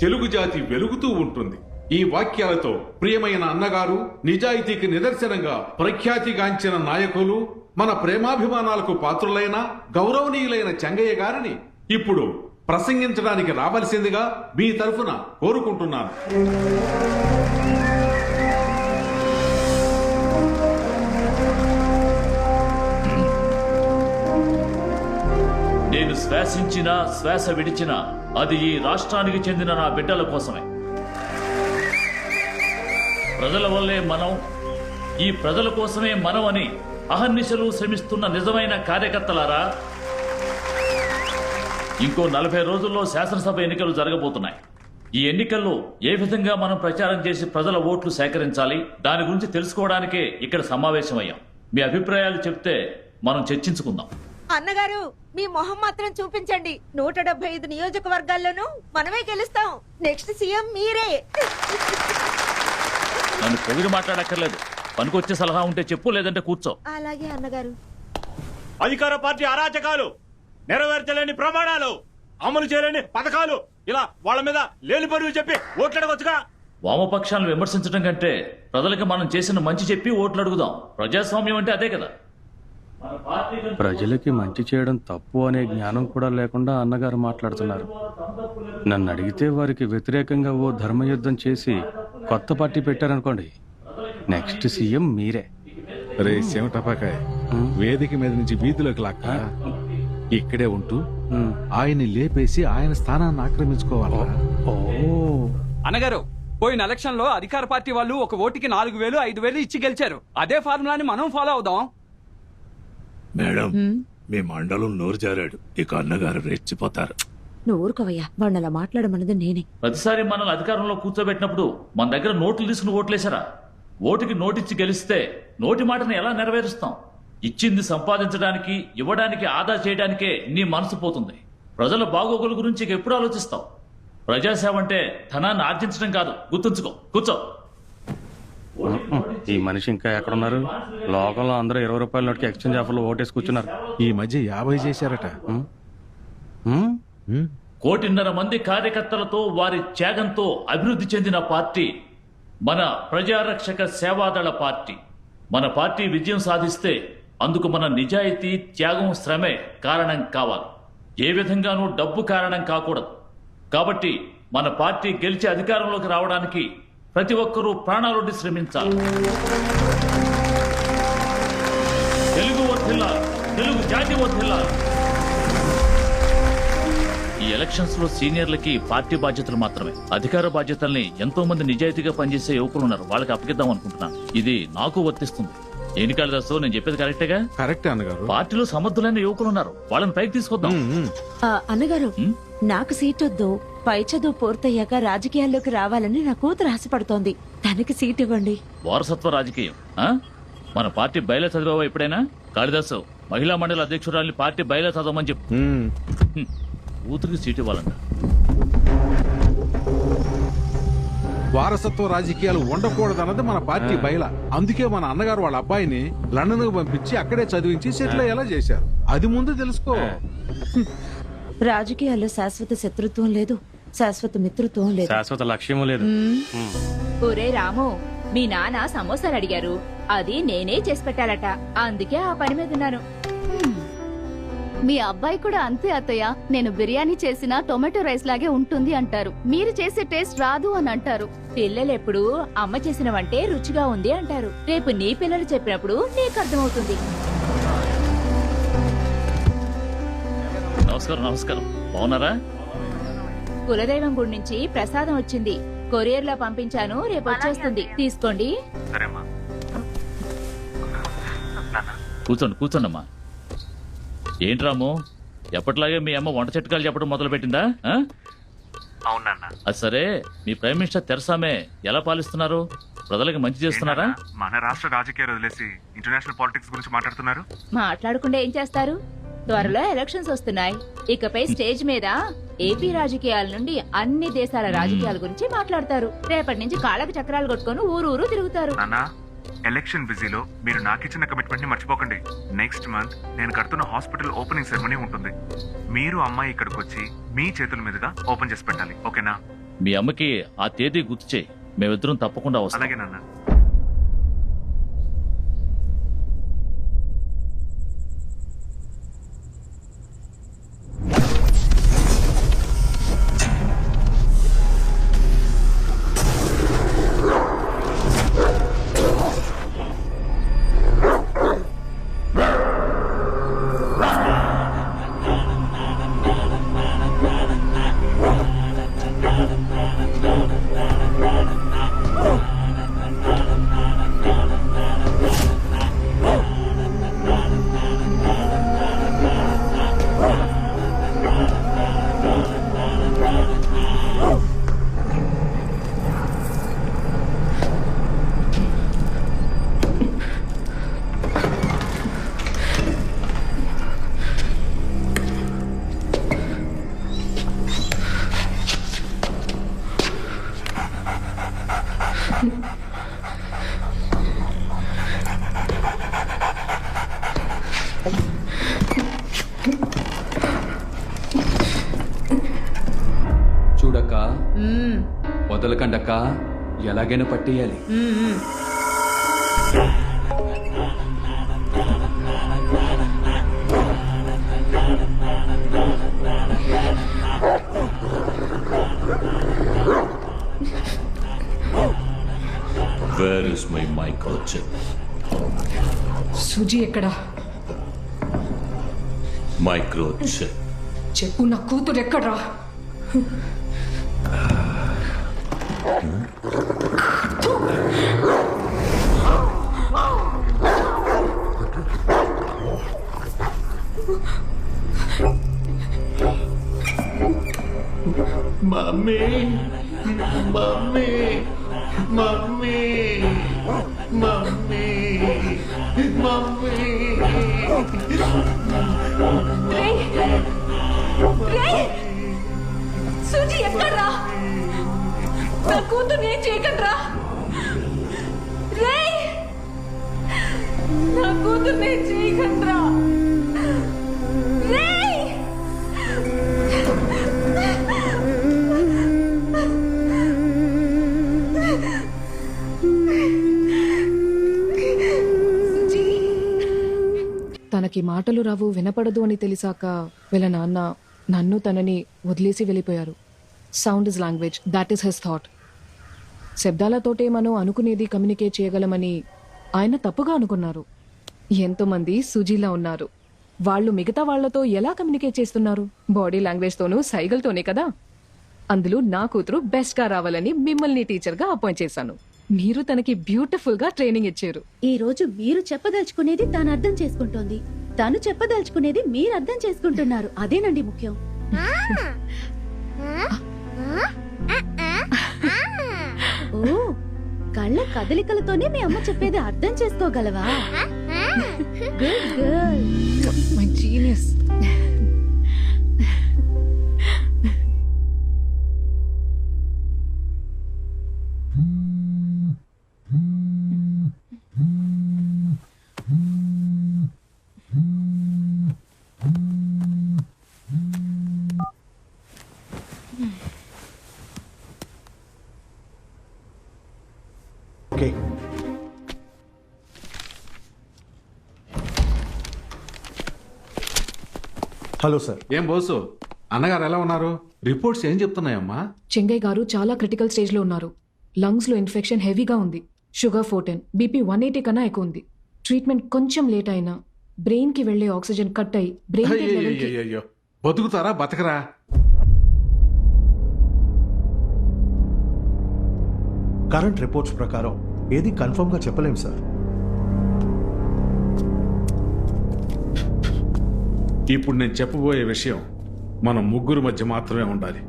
తెలుగు జాతి వెలుగుతూ ఉంటుంది. ఈ వాక్యాలతో ప్రియమైన అన్నగారు, నిజాయితీకి నిదర్శనంగా ప్రఖ్యాతిగాంచిన నాయకులు, మన ప్రేమాభిమానాలకు పాత్రులైన గౌరవనీయులైన చెంగయ్య గారిని ఇప్పుడు ప్రసంగించడానికి రావలసిందిగా మీ తరఫున కోరుకుంటున్నాను. నేను శ్వాసించిన శ్వాస విడిచిన అది ఈ రాష్ట్రానికి చెందిన నా బిడ్డల కోసమే. ప్రజల వల్లే మనం, ఈ ప్రజల కోసమే మనం అని అహర్నిశలు శ్రమిస్తున్న నిజమైన కార్యకర్తలారా, ఇంకో 40 రోజుల్లో శాసనసభ ఎన్నికలు జరగబోతున్నాయి. ఈ ఎన్నికల్లో ఏ విధంగా మనం ప్రచారం చేసి ప్రజల ఓట్లు సేకరించాలి, దాని గురించి తెలుసుకోవడానికే ఇక్కడ సమావేశమయ్యాం. మీ అభిప్రాయాలు చెప్తే మనం చర్చించుకుందాం. అన్నగారు, మీ మొహం మాత్రం చూపించండి. 175 నియోజకవర్గాల్లోనూ మనమే గెలుస్తాం. నెక్స్ట్ సీఎం మీరే. నన్ను పొగిడి మాట్లాడక్కర్లేదు. పనికొచ్చే సలహా ఉంటే చెప్పు, లేదంటే కూర్చో. అలాగే అన్నగారు. అధికార పార్టీ అరాచకాలు, నెరవేర్చలేని ప్రమాణాలు, అమలు చేయలేని పథకాలు, ఇలా వాళ్ళ మీద లేని పరువు చెప్పి ఓట్లడవచ్చుగా. వామపక్షాలను విమర్శించడం కంటే ప్రజలకు మనం చేసిన మంచి చెప్పి ఓట్లు అడుగుదాం. ప్రజాస్వామ్యం అంటే అదే కదా. ప్రజలకి మంచి చేయడం తప్పు అనే జ్ఞానం కూడా లేకుండా అన్నగారు మాట్లాడుతున్నారు. నన్ను అడిగితే వారికి వ్యతిరేకంగా ఓ ధర్మయుద్ధం చేసి కొత్త పార్టీ పెట్టారనుకోండి, నెక్స్ట్ సీఎం మీరే. రే శివటపాకాయ, వేదిక మీద నుంచి వీధిలోకి లాక్క ఇక్కడే ఉంటూ ఆయన్ని లేపేసి ఆయన స్థానాన్ని ఆక్రమించుకోవాలా? ఓ అన్నగారు, పోయిన ఎలక్షన్ లో అధికార పార్టీ వాళ్ళు ఒక ఓటుకి 4,000, 5,000 ఇచ్చి గెలిచారు. అదే ఫార్ములాని మనం ఫాలో అవుదాం. మేడం, మీ మండలం నోరు జారాడు. ఇక అన్నగారు రెచ్చిపోతారు. నువ్వు ఊరుకోవయ్యా, వాడిని అలా మాట్లాడమన్నది నేనే. ప్రతిసారి మనల్ని అధికారంలో కూర్చోబెట్టినప్పుడు మన దగ్గర నోట్లు తీసుకుని ఓట్లేశారా? ఓటుకి నోటిచ్చి గెలిస్తే నోటి మాటను ఎలా నెరవేరుస్తాం? ఇచ్చింది సంపాదించడానికి, ఇవ్వడానికి, ఆదా చేయడానికే నీ మనసు పోతుంది. ప్రజల బాగోగుల గురించి ఎప్పుడు ఆలోచిస్తావు? ప్రజాసేవ అంటే ధనాన్ని ఆర్జించడం కాదు, గుర్తుంచుకో. కూర్చో. ఈ మనిషి ఇంకా ఎక్కడున్నారు? లోకంలో అందరూ 20 రూపాయల నోటికి ఎక్స్చేంజ్ ఆఫర్లో ఓటేసి కూర్చున్నారు. ఈ మధ్య 50 చేశారట. 1.5 కోటి మంది కార్యకర్తలతో, వారి త్యాగంతో అభివృద్ధి చెందిన పార్టీ మన ప్రజారక్షక సేవాదళ పార్టీ. మన పార్టీ విజయం సాధిస్తే అందుకు మన నిజాయితీ, త్యాగం, శ్రమే కారణం కావాలి. ఏ విధంగానూ డబ్బు కారణం కాకూడదు. కాబట్టి మన పార్టీ గెలిచి అధికారంలోకి రావడానికి ప్రతి ఒక్కరూ ప్రాణాలొడ్డి శ్రమించాలి. తెలుగు వర్ధిల్లాలి, తెలుగు జాతి వర్ధిల్లాలి. ఈ ఎలక్షన్స్ లో సీనియర్లకి పార్టీ బాధ్యతలు మాత్రమే, అధికార బాధ్యతల్ని ఎంతో మంది నిజాయితీగా పనిచేసే యువకులు ఉన్నారు, వాళ్ళకి అప్పగిద్దాం అనుకుంటున్నాను. ఇది నాకు వర్తిస్తుంది. ఎన్నికల దశలో నేను చెప్పేది కరెక్టేగా? కరెక్టే అన్నగారు. పార్టీలో సమర్థులైన యువకులు ఉన్నారు, వాళ్ళని పైకి తీసుకొద్దాం. అన్నగారు, నాకు సీట్ వద్దు. పై చదువు పూర్తయ్యాక రాజకీయాల్లోకి రావాలని నా కూతురు ఆశపడుతోంది. తనకి సీట్ ఇవ్వండి. వారసత్వ రాజకీయం మన పార్టీ బయలు చదివావా ఎప్పుడైనా? కాళిదాసు, మహిళా మండలి అధ్యక్షురాలిని పార్టీ బయలు చదవమని చెప్పు. కూతురికి సీట్ ఇవ్వాలంట. వారసత్వ రాజకీయాలు ఉండకూడదన్నది మన పార్టీ బయల. అందుకే మన అన్నగారు వాళ్ళ అబ్బాయిని లండన్ కు పంపించి అక్కడే చదివించి సెటిల్ అయ్యేలా చేశారు. అది ముందు తెలుసుకో. రాజకీయాల్లో శాశ్వత శత్రుత్వం లేదు, శాశ్వత మిత్రుత్వం లేదు, శాశ్వత లక్ష్యం లేదు. ఒరే రాము, మీ నాన్న సమోసాలు అడిగారు, అది నేనే చేసి పెట్టాలట. అందుకే ఆ పని మీద ఉన్నాను. మీ అబ్బాయి కూడా అంతే అత్తయ్య. నేను బిర్యానీ చేసిన టొమాటో రైస్ లాగే ఉంటుంది అంటారు. మీరు చేసే టేస్ట్ రాదు అని అంటారు. పిల్లలెప్పుడు అమ్మ చేసిన వంటే రుచిగా ఉంది అంటారు. రేపు నీ పిల్లలు చెప్పినప్పుడు నీకు అర్థమవుతుంది. నమస్కారం. నమస్కారం. బాగున్నారా? కులదైవం గుడి నుంచి ప్రసాదం వచ్చింది, కొరియర్ లో పంపించాను, రేపు వచ్చేస్తుంది, తీసుకోండి. కూర్చోండి, కూర్చోండమ్మా. ఏంటి రాము, ఎప్పటిలాగే మీ అమ్మ వంట చిట్కాలు చెప్పడం మొదలు పెట్టిందా? అవునన్నా. అది సరే, మీ ప్రైమ్ మినిస్టర్ తెరసా మే ఎలా పాలిస్తున్నారు? ప్రజలకు మంచి చేస్తున్నారా? మన రాష్ట్ర రాజకీయాలు వదిలేసి ఇంటర్నేషనల్ పాలిటిక్స్ గురించి మాట్లాడుతున్నారు. మాట్లాడకుండా ఏం చేస్తారు? త్వరలో ఎలక్షన్స్ వస్తున్నాయి. ఇకపై స్టేజ్ మీద ఏపీ రాజకీయాల నుండి అన్ని దేశాల రాజకీయాల గురించి మాట్లాడతారు. రేపటి నుంచి కాళ్ళకు చక్రాలు కొట్టుకొని ఊరు తిరుగుతారు. ఎలక్షన్ బిజీలో మీరు నాకిచ్చిన కమిట్మెంట్ ని మర్చిపోకండి. నెక్స్ట్ మంత్ నేను కడుతున్న హాస్పిటల్ ఓపెనింగ్ సెరమనీ ఉంటుంది. మీరు అమ్మాయి ఇక్కడికి వచ్చి మీ చేతుల మీదుగా ఓపెన్ చేసి పెట్టాలి, ఓకేనా? మీ అమ్మకి ఆ తేదీ గుర్తు చేయి, మేమిద్దరం తప్పకుండా వస్తాం. అలాగే నాన్న. చూడక్క, వదలకండక్క, ఎలాగైనా పట్టేయాలి. Where is my microchip? Suji ఎక్కడా? Microchip. చెప్పు, నా కూతురు ఎక్కడ్రా? Mummy mummy mummy mummy mummy Suji ఎక్కడ్రా? నా కూతురు ఏం చేయకండ్రా. రే, నా కూతురు ఏం చేయకండ్రా. రే, తనకి మాటలు రావు, వినపడదు అని తెలిసాక వీళ్ళ నాన్న నన్ను తనని వదిలేసి వెళ్ళిపోయారు. Sound is language, that is his thought. శబ్దాలతోటే మనం అనుకునేది కమ్యూనికేట్ చేయగలమని ఆయన తప్పుగా అనుకున్నారు. ఎంతోమంది సుజీలా ఉన్నారు. వాళ్ళు మిగతా వాళ్లతో ఎలా కమ్యూనికేట్ చేస్తున్నారు? బాడీ లాంగ్వేజ్తోనూ సైగలతోనే కదా. అందులో నా కూతురు బెస్ట్ గా రావాలని మిమ్మల్ని టీచర్ గా అపాయింట్ చేశాను. మీరు తనకి బ్యూటిఫుల్ గా ట్రైనింగ్ ఇచ్చారు. ఈ రోజు మీరు చెప్పదలుచుకునేది తాను అర్థం చేసుకుంటోంది, తను చెప్పదలుచుకునేది మీరు అర్థం చేసుకుంటున్నారు. అదేనండి ముఖ్యం. ఓ, కళ్ళ కదలికలతోనే మీ అమ్మ చెప్పేది అర్థం చేసుకోగలవా? Good girl. My genius. Okay, hello sir. ఏం బోసు, అన్నగారు ఎలా ఉన్నారు? రిపోర్ట్స్ ఏం చెప్తున్నాయమ్మా? చెంగయ్య గారు చాలా క్రిటికల్ స్టేజ్ లో ఉన్నారు. లంగ్స్ లో ఇన్ఫెక్షన్ హెవీగా ఉంది. షుగర్ 410, బీపీ 180 కన్నా ఎక్కువ ఉంది. ట్రీట్మెంట్ కొంచెం లేట్ అయినా బ్రెయిన్ కి వెళ్లే ఆక్సిజన్ కట్ అయి బ్రెయిన్ అయ్యో, బతుకుతారా బతకరా? కరెంట్ రిపోర్ట్స్ ప్రకారం ఏది కన్ఫర్మ్ గా చెప్పలేం సార్. ఇప్పుడు నేను చెప్పబోయే విషయం మన ముగ్గురు మధ్య మాత్రమే ఉండాలి,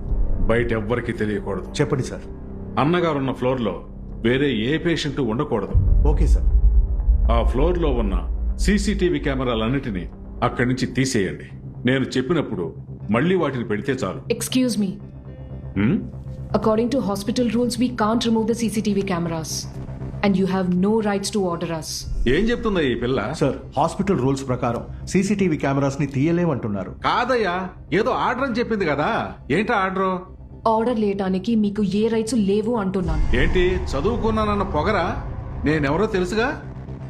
బయట ఎవ్వరికీ తెలియకూడదు. చెప్పండి సార్. అన్నగారు ఉన్న ఫ్లోర్ లో వేరే ఏ పేషెంట్ ఉండకూడదు. Okay sir. ఆ ఫ్లోర్ లో ఉన్న సీసీటీవీ కెమెరాలన్నిటినీ అక్కడి నుంచి తీసేయండి. నేను చెప్పినప్పుడు మళ్ళీ వాటిని పెడితే చాలు. Excuse me, according to hospital rules we can't remove the CCTV cameras and you have no rights to order us. ఏం చెప్తుందా ఈ పిల్ల? సార్, హాస్పిటల్ రూల్స్ ప్రకారం సీసీటీవీ కెమెరాస్ ని తీయలేమంటున్నారు. కాదయ్యా, ఏదో ఆర్డర్ అని చెప్పింది కదా. ఏంటా ఆర్డర్? ఆర్డర్ లేయటానికి మీకు ఏ రైట్స్ లేవు అంటున్నాను. ఏంటి చదువుకున్నానన్న పొగరా? నేనెవరో తెలుసుగా.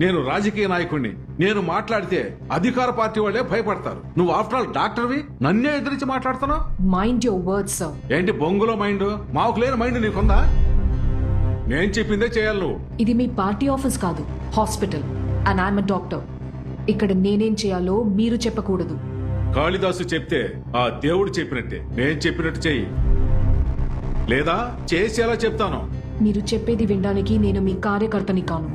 నేను రాజకీయ నాయకుడిని. నేను మాట్లాడితే అధికార పార్టీ వాళ్ళే భయపడతారు. నువ్వు ఆఫ్టర్ ఆల్ డాక్టర్వి, నన్నే ఎదిరించి మాట్లాడుతున్నావు. Mind your words sir. ఏంటి బొంగులో మైండ్? మాకు లేని మైండ్ నీకుందా? నేను చెప్పిందే చేయాలి నువ్వు. ఇది మీ పార్టీ ఆఫీస్ కాదు, hospital. And I'm a doctor. ఇక్కడ నేనేం చేయాలో మీరు చెప్పకూడదు. కాళిదాసు చెప్తే ఆ దేవుడు చెప్పినట్టే. నేను చెప్పినట్టు చెయ్యి, లేదా చేసేలా చెప్తాను. మీరు చెప్పేది వినడానికి నేను మీ కార్యకర్తని కాను.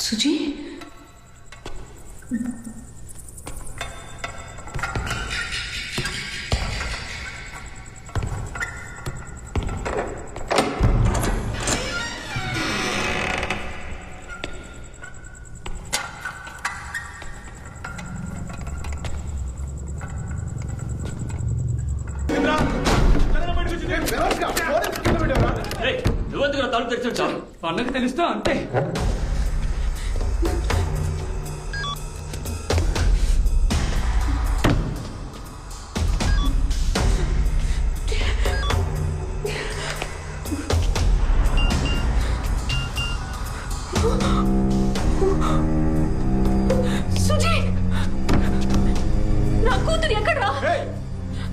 సుజీ, నువ్వెందుకు తలుపు తెరిచావు? అన్నకు తెలుస్తా అంతే. సుజీ, నా కూతురు ఎక్కడ్రా?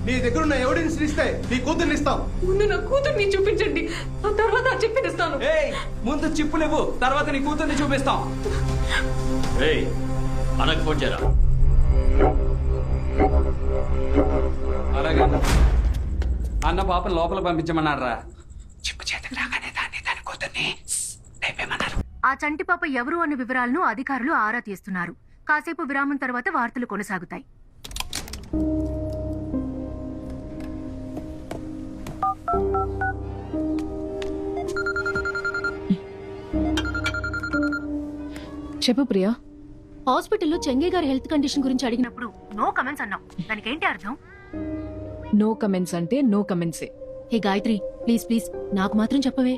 నీ దగ్గర ఉన్న ఎవిడెన్స్ ఇస్తే నీ కూతుర్ని ఇస్తాం. ముందు నా కూతుర్ని చూపించండి, ఆ తర్వాత ఆ చెప్పిస్తాను. ముందు చిప్పులేవు, తర్వాత నీ కూతుర్ని చూపిస్తాం. అన్నకు ఫోన్ చేయరా. అలాగే అన్న పాపను లోపల పంపించమన్నారా? చిప్పు చేతికి రాగానే దాని కూతుర్ని లేపేమన్నారు. ఆ చంటి పాప ఎవరు అన్న వివరాలను అధికారులు ఆరా తీస్తున్నారు. కాసేపు విరామం తర్వాత వార్తలు కొనసాగుతాయి. చెప్పు ప్రియా. హాస్పిటల్లో చెంగే గారి హెల్త్ కండిషన్ గురించి అడిగినప్పుడు నో కమెంట్స్ అన్నావు. దానికి ఏంటి అర్థం? నో కమెంట్స్ అంటే నో కమెంట్సే. హే గాయత్రి, ప్లీజ్ ప్లీజ్ నాకు మాత్రం చెప్పవే.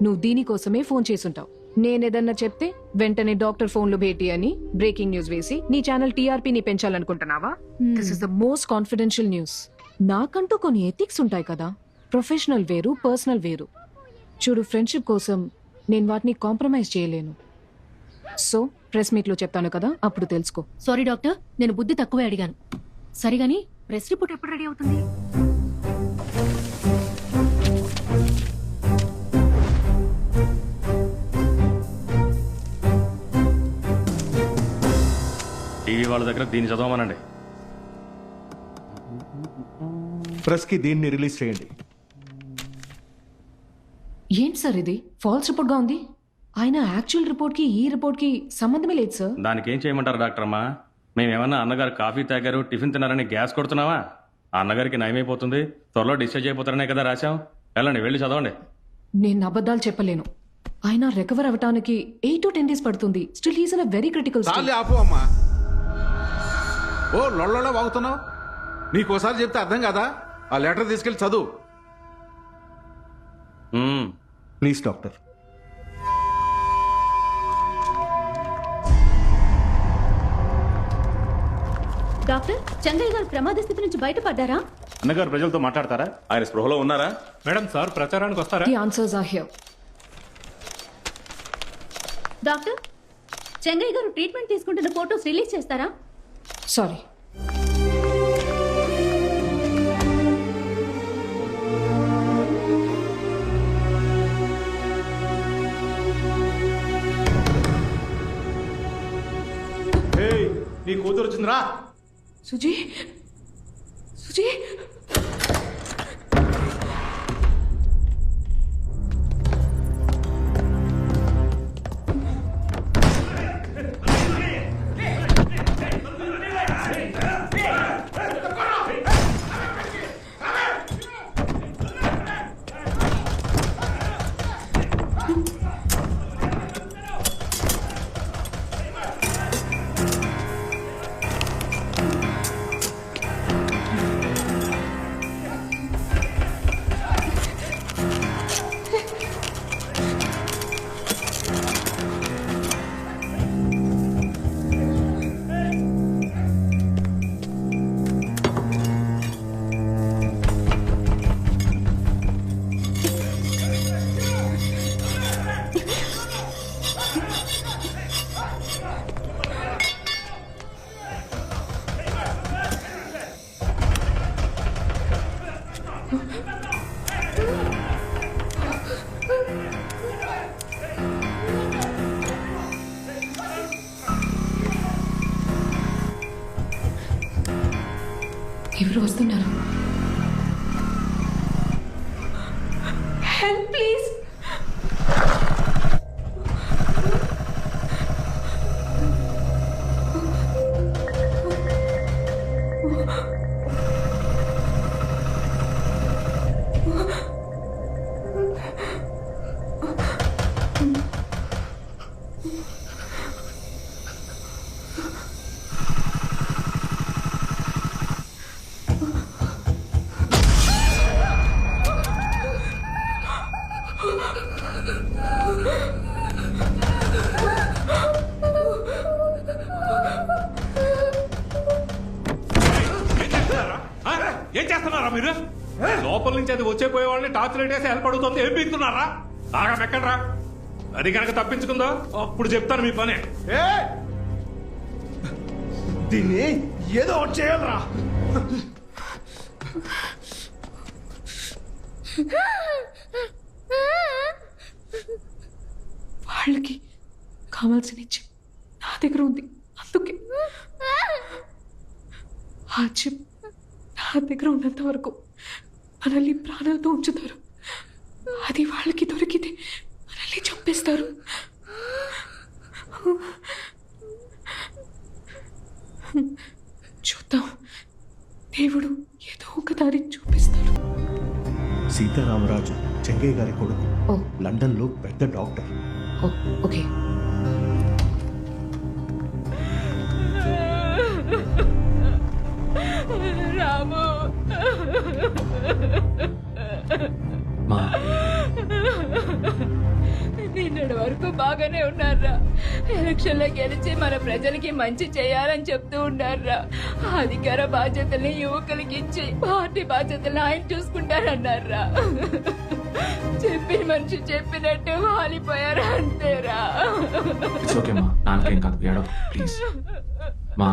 నువ్వు దీనికోసమే ఫోన్ చేసుంటావు. నేనేదన్నా చెప్తే వెంటనే డాక్టర్ ఫోన్లో భేటీ అని బ్రేకింగ్ న్యూస్ వేసి నీ ఛానల్ టీఆర్పీని పెంచాలనుకుంటున్నావా? This is the most confidential news. నాకంటూ కొన్ని ఎథిక్స్ ఉంటాయి కదా. ప్రొఫెషనల్ వేరు, పర్సనల్ వేరు. చూడు, ఫ్రెండ్షిప్ కోసం నేను వాటిని కాంప్రమైజ్ చేయలేను. సో ప్రెస్ మీట్ లో చెప్తాను కదా, అప్పుడు తెలుసుకో. సారీ డాక్టర్, నేను బుద్ధి తక్కువే అడిగాను. సరిగాని ప్రెస్ రిపోర్ట్ ఎప్పుడు రెడీ అవుతుంది? టీవీ వాళ్ళ దగ్గర దీన్ని చదవమనండి. ప్రెస్ కి దీన్ని రిలీజ్ చేయండి. ఏంటి సార్ ఇది? ఫాల్స్ రిపోర్ట్ గా ఉంది. ఆయన యాక్చువల్ రిపోర్ట్ కి ఈ రిపోర్ట్ కి సంబంధమే లేదు సార్. దానికి ఏం చేయమంటారు డాక్టర్ అమ్మా? మేమేమన్నా అన్నగారు కాఫీ తాగారు, టిఫిన్ తిన్నారని గ్యాస్ కొడుతున్నావా? ఆ అన్నగారికి నయమైపోతుంది, త్వరలో డిశ్చార్జ్ అయిపోతారనే కదా రాశాం. వెళ్ళండి, వెళ్ళి చదవండి. నేను అబద్ధాలు చెప్పలేను. ఆయన రికవర్ అవ్వటానికి 8 to 10 days పడుతుంది. Still he's in a very critical stage. ఆపు అమ్మా. ఓ లొళ్ళలో వాగుతున్నావు. నీకోసారి చెప్తే అర్థం కదా. ఆ లెటర్ తీసుకెళ్లి చదువు. Please doctor. డాక్టర్, చెంగయ్య గారు ప్రమాద స్థితి నుంచి బయటపడ్డారా? అన్నగారు ప్రజలతో మాట్లాడతారా? ఆయన స్పృహలో ఉన్నారా? మేడం సార్ ప్రచారానికి వస్తారా? The answers are here. Doctor, Chengayya గారు ట్రీట్మెంట్ తీసుకుంటున్న ఫోటోస్ రిలీజ్ చేస్తారా? సారీ. నీ కూతురు వచ్చిందిరా. సుజీ సుజీ ఎవరు వస్తున్నారు? Help please. ఏం చేస్తున్నారా మీరు? లోపల నుంచి అది వచ్చే పోయే వాళ్ళని టార్చ్ లైట్ వేసి హెల్ప్ అడుగుతుంది. ఏం పీకుతున్నారా? బాగా మెక్కండ్రా. అది కనుక తప్పించుకుందో అప్పుడు చెప్తాను మీ పని. దీన్ని ఏదో ఒకటి చేయాలరా. వాళ్ళకి కావాల్సిన ఇచ్చి నా దగ్గర ఉంది, అందుకే ఆ చిప్ నా దగ్గర ఉన్నంత వరకు మనల్ని ప్రాణాలతో ఉంచుతారు. అది వాళ్ళకి దొరికితే మనల్ని చంపేస్తారు. చూద్దాం, దేవుడు ఏదో ఒక దారి చూపిస్తాడు. సీతారామరాజు చెంగయ్య గారి కొడుకు, ఓ లండన్ లో పెద్ద డాక్టర్. ఓకే. రాము నిన్నటి వరకు బాగానే ఉన్నారా? ఎలక్షన్ లో గెలిచి మన ప్రజలకి మంచి చేయాలని చెప్తూ ఉన్నారా? అధికార బాధ్యతల్ని యువకులకి ఇచ్చి పార్టీ బాధ్యతలు ఆయన చూసుకుంటారన్నారా? చెప్పిన మనిషి చెప్పినట్టు వాలిపోయారా అంతేరా? నాన్నకేం కాదు, ఏడో ప్లీజ్ మా.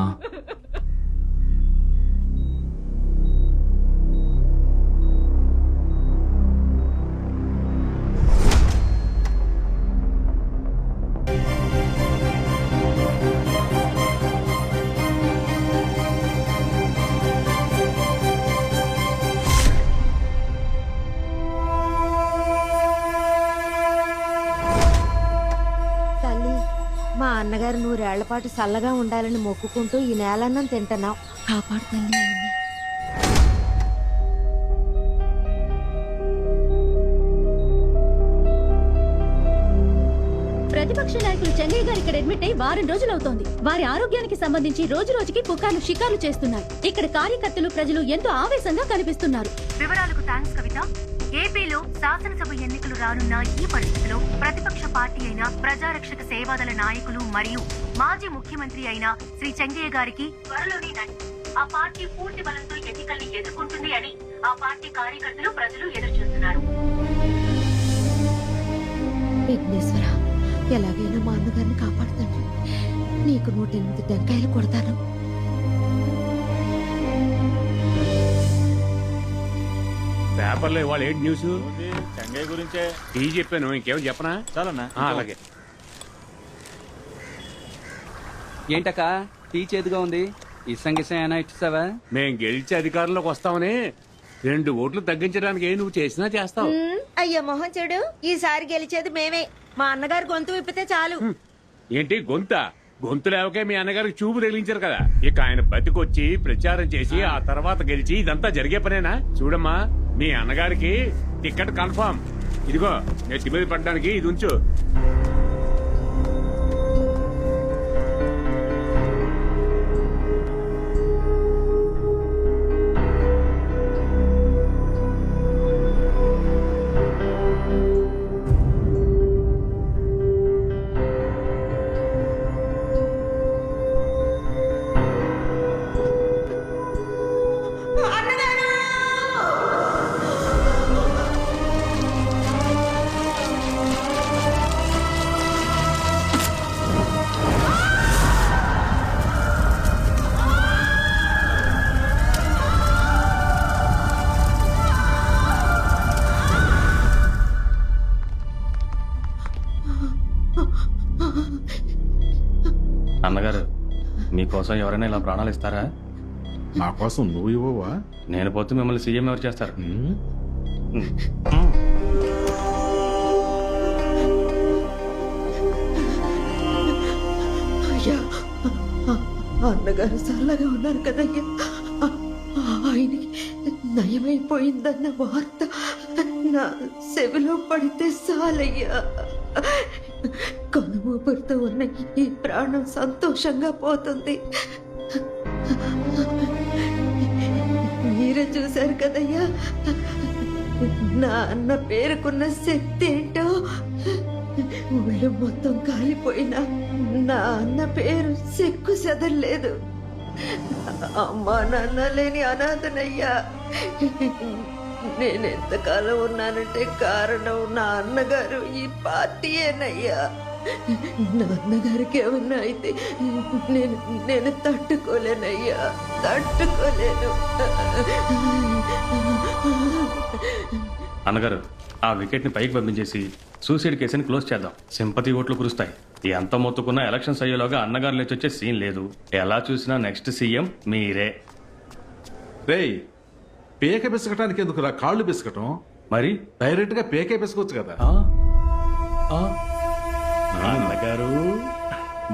మా అన్నగారు 100 ఏళ్ల పాటు చల్లగా ఉండాలని మొక్కుకుంటూ ఈ నేలన్నం తింటున్నావు. కాపాడు తల్లి. ప్రతిపక్ష నాయకులు చెంగయ్య గారు ఇక్కడ అడ్మిట్ అయి వారం రోజులు అవుతోంది. వారి ఆరోగ్యానికి సంబంధించి రోజు రోజుకి పుకార్లు షికార్లు చేస్తున్నాయి. ఇక్కడ కార్యకర్తలు ప్రజలు ఎంతో ఆవేశంగా కనిపిస్తున్నారు. వివరాలకు థాంక్స్ కవిత. ఏపీలో శాసనసభ ఎన్నికలు రానున్న ఈ పరిస్థితిలో ప్రతిపక్ష పార్టీ అయిన ప్రజారక్షక సేవాదళ నాయకులు మరియు మాజీ ముఖ్యమంత్రి అయిన శ్రీ చెంగయ్య గారికి త్వరలోనే ఆ పార్టీ పూర్తి బలంతో ఎన్నికల్ని ఎదుర్కొంటుంది అని ఆ పార్టీ కార్యకర్తలు ప్రజలు ఎదురుచూస్తున్నారు. విఘ్నేశ్వర, ఎలాగైనా మా అన్నగారిని కాపాడుతాను. నీకు 108 టెంకాయలు కొడతాను. పేపర్లో ఇవాళ ఏంటి న్యూస్? చెంగయ్య గురించే చెప్పాను, ఇంకేం చెప్పనా? చాలన్నా. అలాగే. ఏంటక్క టీ చేతిగా ఉంది. ఇసం గిసం ఏమైనా ఇచ్చేసావా? మేం గెలిచి అధికారంలోకి వస్తామని 2 ఓట్లు తగ్గించడానికి నువ్వు చేసినా చేస్తావు. అయ్యో మొహం చెడు, ఈసారి గెలిచేది మేమే. మా అన్నగారు గొంతు విప్పితే చాలు. ఏంటి గొంతు లేవకే మీ అన్నగారికి చూపు తగిలించారు కదా, ఇక ఆయన బతికొచ్చి ప్రచారం చేసి ఆ తర్వాత గెలిచి ఇదంతా జరిగే పనేనా? చూడమ్మా, మీ అన్నగారికి టికెట్ కన్ఫర్మ్. ఇదిగో నెత్తి మీద పడ్డానికి ఇది ఉంచు. అన్నగారు, మీకోసం ఎవరైనా ఇలా ప్రాణాలు ఇస్తారా? నా కోసం నువ్వు ఇవ్వవా? నేను పోతే మిమ్మల్ని సీఎం ఎవరు చేస్తారు? అయ్యా, అన్నగారు చల్లగా ఉన్నారు కదయ్యా. ఆయనకి నయమైపోయిందన్న వార్త నా చెవిలో పడితే చాలయ్యా. కనుమూపురుతో ఉన్న ఈ ప్రాణం సంతోషంగా పోతుంది. మీరే చూశారు కదయ్యా, నా అన్న పేరుకున్న శక్తి ఏంటో. ఊళ్ళో మొత్తం కాలిపోయినా నా అన్న పేరు చెక్కు చెదరలేదు. అమ్మా నాన్న లేని అనాథనయ్యా. నేనెంతకాలం ఉన్నానంటే కారణం నా అన్నగారు, ఈ పార్టీయేనయ్యా. నా అన్నగారికి ఏమన్నా అయితే నేను తట్టుకోలేనయ్యా, తట్టుకోలేను. అన్నగారు, ఆ వికెట్ ని పైకి పంపించేసి సూసైడ్ కేసుని క్లోజ్ చేద్దాం. సింపతి ఓట్లు కురుస్తాయి. ఎంత మొత్తుకున్నా ఎలక్షన్స్ అయ్యేలోగా అన్నగారు లేచి వచ్చే సీన్ లేదు. ఎలా చూసినా నెక్స్ట్ సీఎం మీరే. రేయ్, పేక పిసకటానికి ఎందుకురా కాళ్ళు పిసకటం? మరి డైరెక్ట్ గా పేకే పిసకొచ్చు కదా. అన్నగారు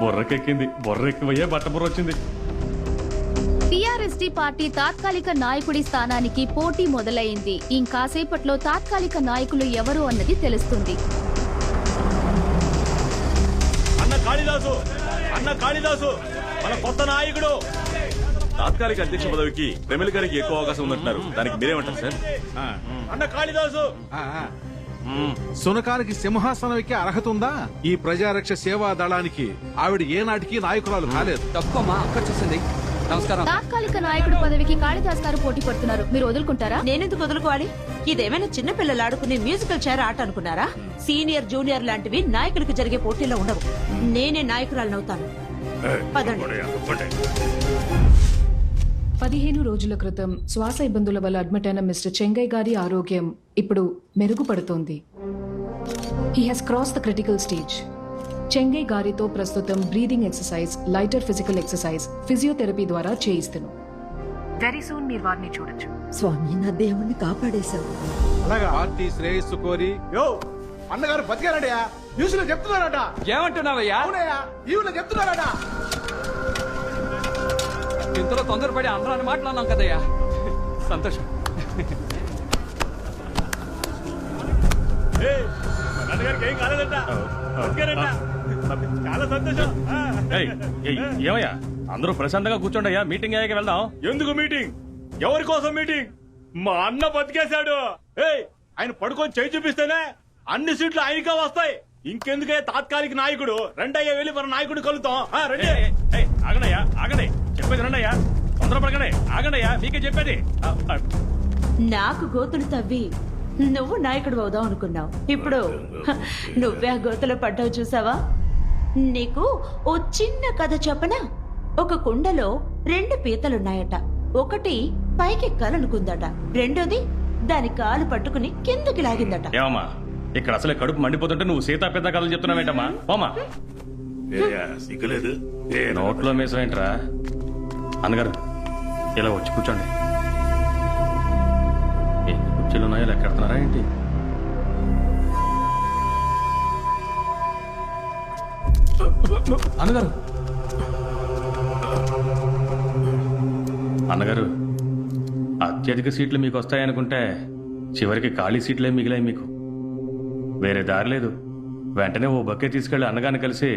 బుర్రకెక్కింది. బుర్రెక్కిపోయే బట్ట బుర్ర వచ్చింది. టీఆర్ఎస్డీ పార్టీ తాత్కాలిక నాయకుడి స్థానానికి పోటీ మొదలైంది. ఇంకాసేపట్లో తాత్కాలిక నాయకులు ఎవరు అన్నది తెలుస్తుంది. అన్న కాళిదాసు మన కొత్త నాయకుడు. తాత్కాలిక అధ్యక్ష పదవికి ఎమ్మెల్యే గారికి ఎక్కువ అవకాశం ఉందంటున్నారు. దానికి మీరేమంటారు సార్? అన్న కాళిదాసు. సునకానికి సింహాసనం ఎక్కే అర్హత ఉందా? ఈ ప్రజారక్ష సేవా దళానికి ఆవిడ ఏనాటికి నాయకురాలు కాలేదు. తక్కువమ్మా, అక్క చూసింది. నమస్కారం. తాత్కాలిక నాయకుడు పదవికి కాళిదాస్ గారు పోటీ పడుతున్నారు. మీరు వదులుకుంటారా? నేనెందుకు వదులుకోవాలి? ఇదేమైనా చిన్న పిల్లలు ఆడుకునే మ్యూజికల్ చైర్ ఆట అనుకున్నారా? సీనియర్ జూనియర్ లాంటివి నాయకులకు జరిగే పోటీలో ఉండవు. నేనే నాయకురాలనవుతాను. పదండి. 15 రోజుల క్రితం శ్వాస ఇబ్బందుల వల్ల అడ్మిట్ అయిన మిస్టర్ చెంగయ్య గారి ఆరోగ్యం ఇప్పుడు మెరుగుపడుతోంది. He has cross the critical stage. Chengaiah గారితో ప్రస్తుతం breathing exercise, lighter physical exercise, physiotherapy ద్వారా చేయిస్తున్నాం. వెరీ సూన్ మీరు వారిని చూడొచ్చు. స్వామి, నా దేవుణ్ణి కాపాడేశావు. అలాగా పార్టీ శ్రేయస్సు కోరి అన్నగారు బతికారట, న్యూస్ లో చెప్తున్నారట. ఏమంటున్నావయ్యా? అవునయ్యా, టీవీలో చెప్తున్నారట. ఇంతలో తొందరపడి అందరాన్ని మాట్లాడినాం కదయ్యా. సంతోషం. ఏం కాలేదంట, చాలా సంతోషం. ఏమయ్యా, అందరూ ప్రశాంతంగా కూర్చోండియా. మీటింగ్ అయ్యాక వెళ్దాం. ఎందుకు మీటింగ్? ఎవరి కోసం మీటింగ్? మా అన్న బతికేశాడు. ఆయన పడుకొని చేయి చూపిస్తేనే అన్ని సీట్లు ఆయనకే వస్తాయి. ఇంకెందుకే తాత్కాలిక నాయకుడు? రెండయ్యా వెళ్ళి మన నాయకుడు కలుద్దాం. ఆగనయ్యా, ఆగండి. చెప్పేది రండయ్యా, తొందరపడగానే ఆగండియా. మీకే చెప్పేది. నాకు గోతులు తవ్వి నువ్వు నాయకుడు అవుదాం అనుకున్నావు. ఇప్పుడు నువ్వే ఆ గోతులో పడ్డావు, చూసావా? నీకు ఓ చిన్న కథ చెప్పనా? ఒక కుండలో 2 పీతలున్నాయట. ఒకటి పైకెక్కాలనుకుందట, రెండోది దాని కాలు పట్టుకుని కిందకి లాగిందట. ఏమమ్మా, ఇక్కడ అసలే కడుపు మండిపోతుంటే నువ్వు సీతా పెద్ద కథలు చెప్తున్నావేంటమ్మా? పోమా. సిగ్గులేదు నోట్లో మీసం ఏంట్రా? అన్నగారు ఇలా వచ్చి కూర్చోండి. ఎన్ని కుర్చీలు ఉన్నాయో లెక్కెడుతున్నారా ఏంటి? అన్నగారు అన్నగారు అత్యధిక సీట్లు మీకు వస్తాయనుకుంటే చివరికి ఖాళీ సీట్లే మిగిలాయి మీకు. వేరే దారి లేదు. వెంటనే ఓ బొకే తీసుకెళ్లి అన్నగారిని కలిసి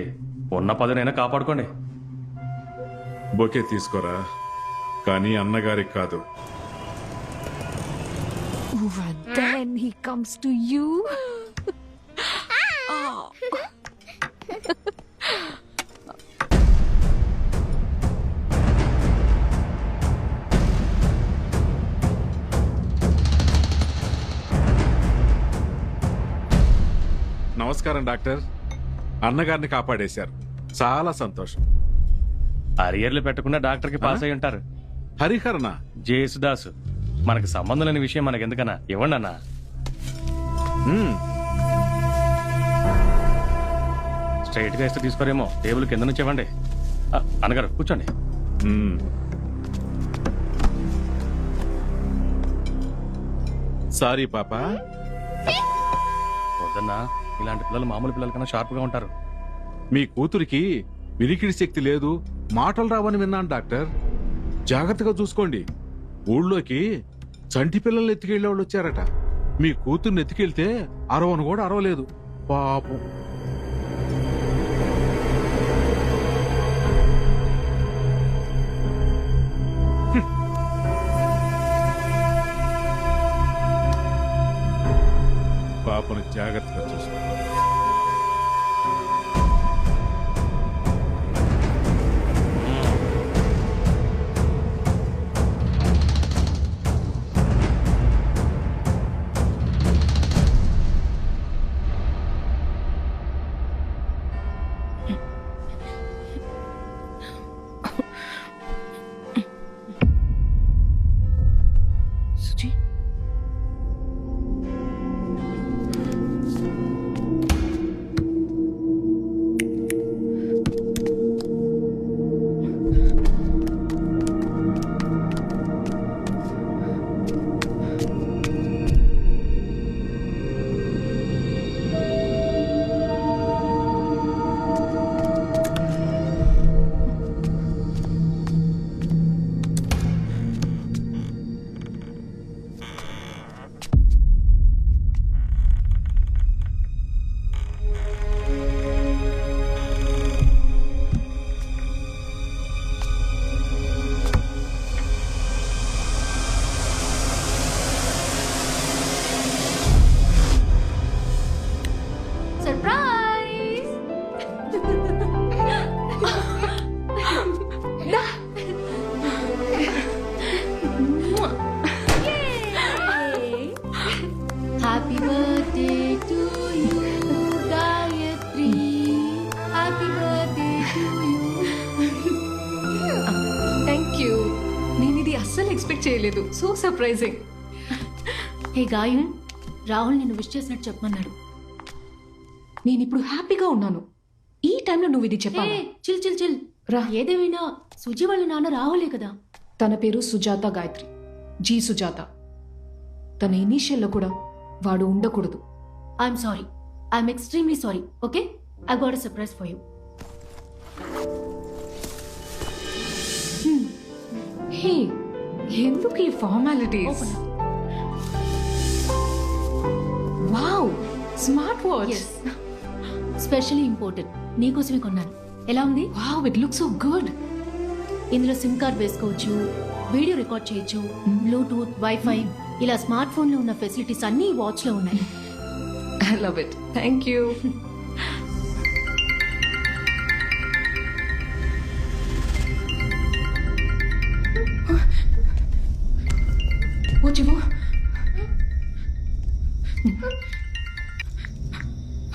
ఉన్న పదనైనా కాపాడుకోండి. బొకే తీసుకోరా, కానీ అన్నగారికి కాదు. Then he comes to you. నమస్కారం డాక్టర్. అన్నగారిని కాపాడేశారు, చాలా సంతోషం. అరియర్లు పెట్టకుండా డాక్టర్కి పాస్ అయి ఉంటారు. హరిహరణ జేసుదాసు, మనకు సంబంధం లేని విషయం మనకి ఎందుకన్నా, ఇవ్వండి అన్నా. స్ట్రైట్ గా ఇస్తే తీసుకోరేమో, టేబుల్ కింద నుంచి ఇవ్వండి. అన్నగారు కూర్చోండి. సారీ పాప. వద్దన్నా, ఇలాంటి పిల్లలు మామూలు పిల్లల కన్నా షార్ప్ గా ఉంటారు. మీ కూతురికి వినికిడి శక్తి లేదు, మాటలు రావని విన్నాను డాక్టర్. జాగ్రత్తగా చూసుకోండి. ఊళ్ళోకి చంటి పిల్లల్ని ఎత్తుకెళ్లే వాళ్ళు వచ్చారట. మీ కూతుర్ని ఎత్తుకెళ్తే అరవను కూడా అరవలేదు పాపం. పాపను జాగ్రత్తగా చూసుకో. Happy birthday to you, Gayatri. Happy birthday to you. Thank you. నేను ఇది అస్సలు ఎక్స్పెక్ట్ చేయలేదు. So surprising. హే గాయు, రాహుల్ నిన్ను విష్ చేసినట్టు చెప్పమన్నాడు. నేను ఇప్పుడు హ్యాపీగా ఉన్నాను. ఈ టైంలో నువ్వు ఇది చెప్పాలి. చిల్ చిల్ చిల్ రా. ఏదేమైనా సుజీ వాళ్ళ నాన్న రాహులే కదా. తన పేరు సుజాత గాయత్రి, జీ సుజాత. తన ఇనీషియల్లో కూడా వాడు ఉండకూడదు. I'm sorry, I'm extremely sorry. Okay, I got a surprise for you. Hey, ఎందుకు ఈ formalities? Wow, smart watch. Specially imported, నీకోసమే కొన్నాను. ఎలా ఉంది? Wow, it looks so good. ఇందులో సిమ్ కార్డ్ వేసుకోవచ్చు, వీడియో రికార్డ్ చేయొచ్చు, బ్లూటూత్, వైఫై, ఇలా స్మార్ట్ ఫోన్ లో ఉన్న ఫెసిలిటీస్ అన్ని ఈ వాచ్ లో ఉన్నాయి. I love it. Thank you.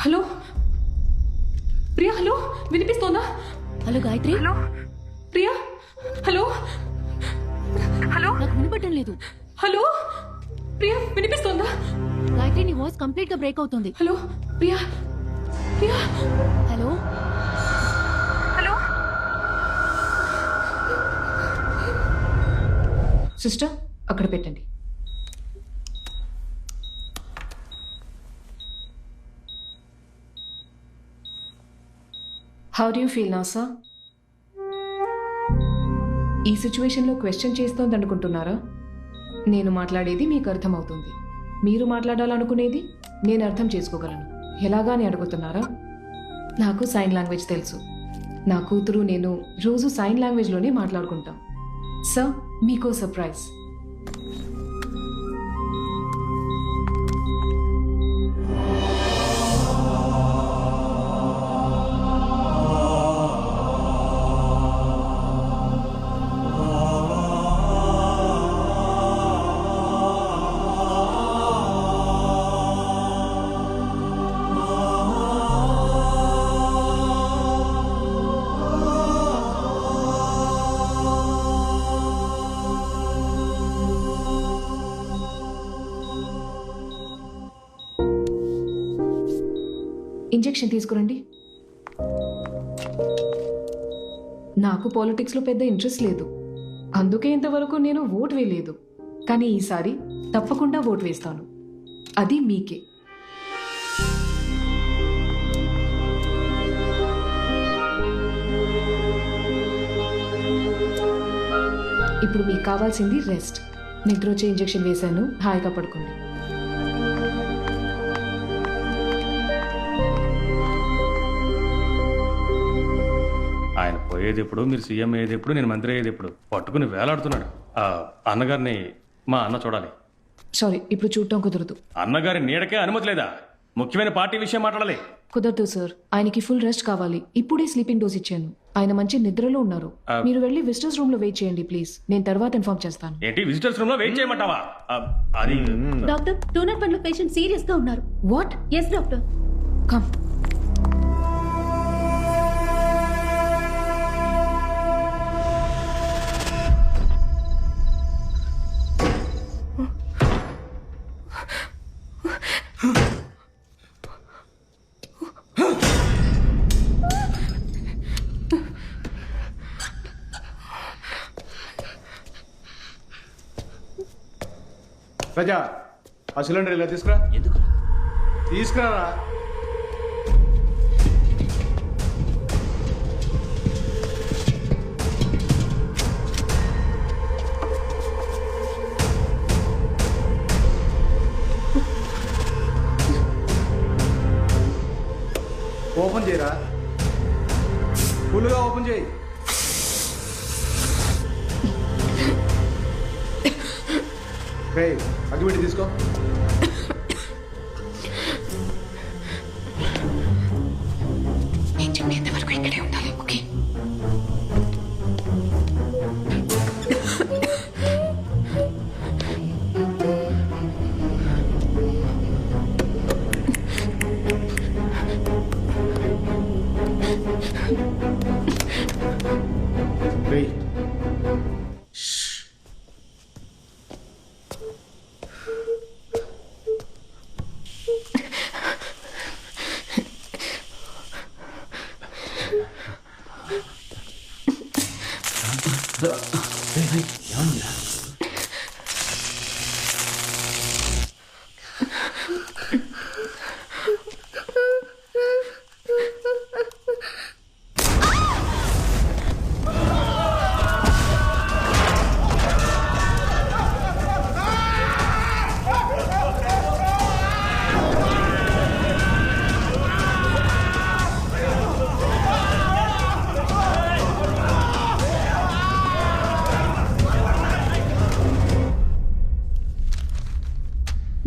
Hello Priya, hello, వినిపిస్తోందా? Hello Gayathri. Hello Priya, hello hello, నాకు వినపడటం లేదు. హలో ప్రియా, వినిపిస్తోందా? గాయత్రి, నీ వాయిస్ కంప్లీట్ గా బ్రేక్ అవుతుంది. Hello Priya, Priya, hello sister అక్కడ పెట్టండి. How do you feel NASA? ఈ సిచ్యువేషన్లో క్వశ్చన్ చేస్తోంది అనుకుంటున్నారా? నేను మాట్లాడేది మీకు అర్థమవుతుంది, మీరు మాట్లాడాలనుకునేది నేను అర్థం చేసుకోగలను. ఎలాగాని అడుగుతున్నారా? నాకు సైన్ లాంగ్వేజ్ తెలుసు. నా కూతురు నేను రోజు సైన్ లాంగ్వేజ్లోనే మాట్లాడుకుంటాం. సార్, మీకో సర్ప్రైజ్. ఇంజెక్షన్ తీసుకురండి. నాకు పాలిటిక్స్లో పెద్ద ఇంట్రెస్ట్ లేదు, అందుకే ఇంతవరకు నేను ఓట్ వేయలేదు. కానీ ఈసారి తప్పకుండా ఓట్ వేస్తాను, అది మీకే. ఇప్పుడు మీకు కావాల్సింది రెస్ట్. నిద్ర వచ్చే ఇంజెక్షన్ వేశాను, హాయిగా పడుకోండి. ఆయన పోయేది ఎప్పుడు, మీరు సీఎం అయ్యేది ఎప్పుడు, నేను మంత్రి అయ్యేది ఎప్పుడు పట్టుకుని వేలాడుతున్నాడు. అన్నగారిని మా అన్న చూడాలి. సారీ, ఇప్పుడు చూడటం కుదరదు. అన్నగారి నీడకే అనుమతి లేదా? ముఖ్యమైన పార్టీ విషయం మాట్లాడాలి. కుదరదు సార్, ఆయనకి ఫుల్ రెస్ట్ కావాలి. ఇప్పుడే స్లీపింగ్ డోస్ ఇచ్చాను, ఆయన మంచి నిద్రలో ఉన్నారు. మీరు వెళ్ళి విజిటర్స్ రూమ్ లో వెయిట్ చేయండి ప్లీజ్, నేను తర్వాత ఇన్ఫార్మ్ చేస్తాను. ఏంటి విజిటర్స్ రూమ్ లో వెయిట్ చేయమంటావా? అది డాక్టర్, టూనర్ పండ్ల పేషెంట్ సీరియస్ గా ఉన్నారు. వాట్? Yes doctor. కమ్. ప్రజా, ఆ సిలిండర్ ఇలా తీసుకురా. ఎందుకు తీసుకురా. ఓపెన్ చేయరా, ఫుల్గా ఓపెన్ చేయి. అగ్గిపెట్టి తీసుకో. నేను చెప్పేంత వరకు ఇక్కడే ఉండాలి, ఓకే?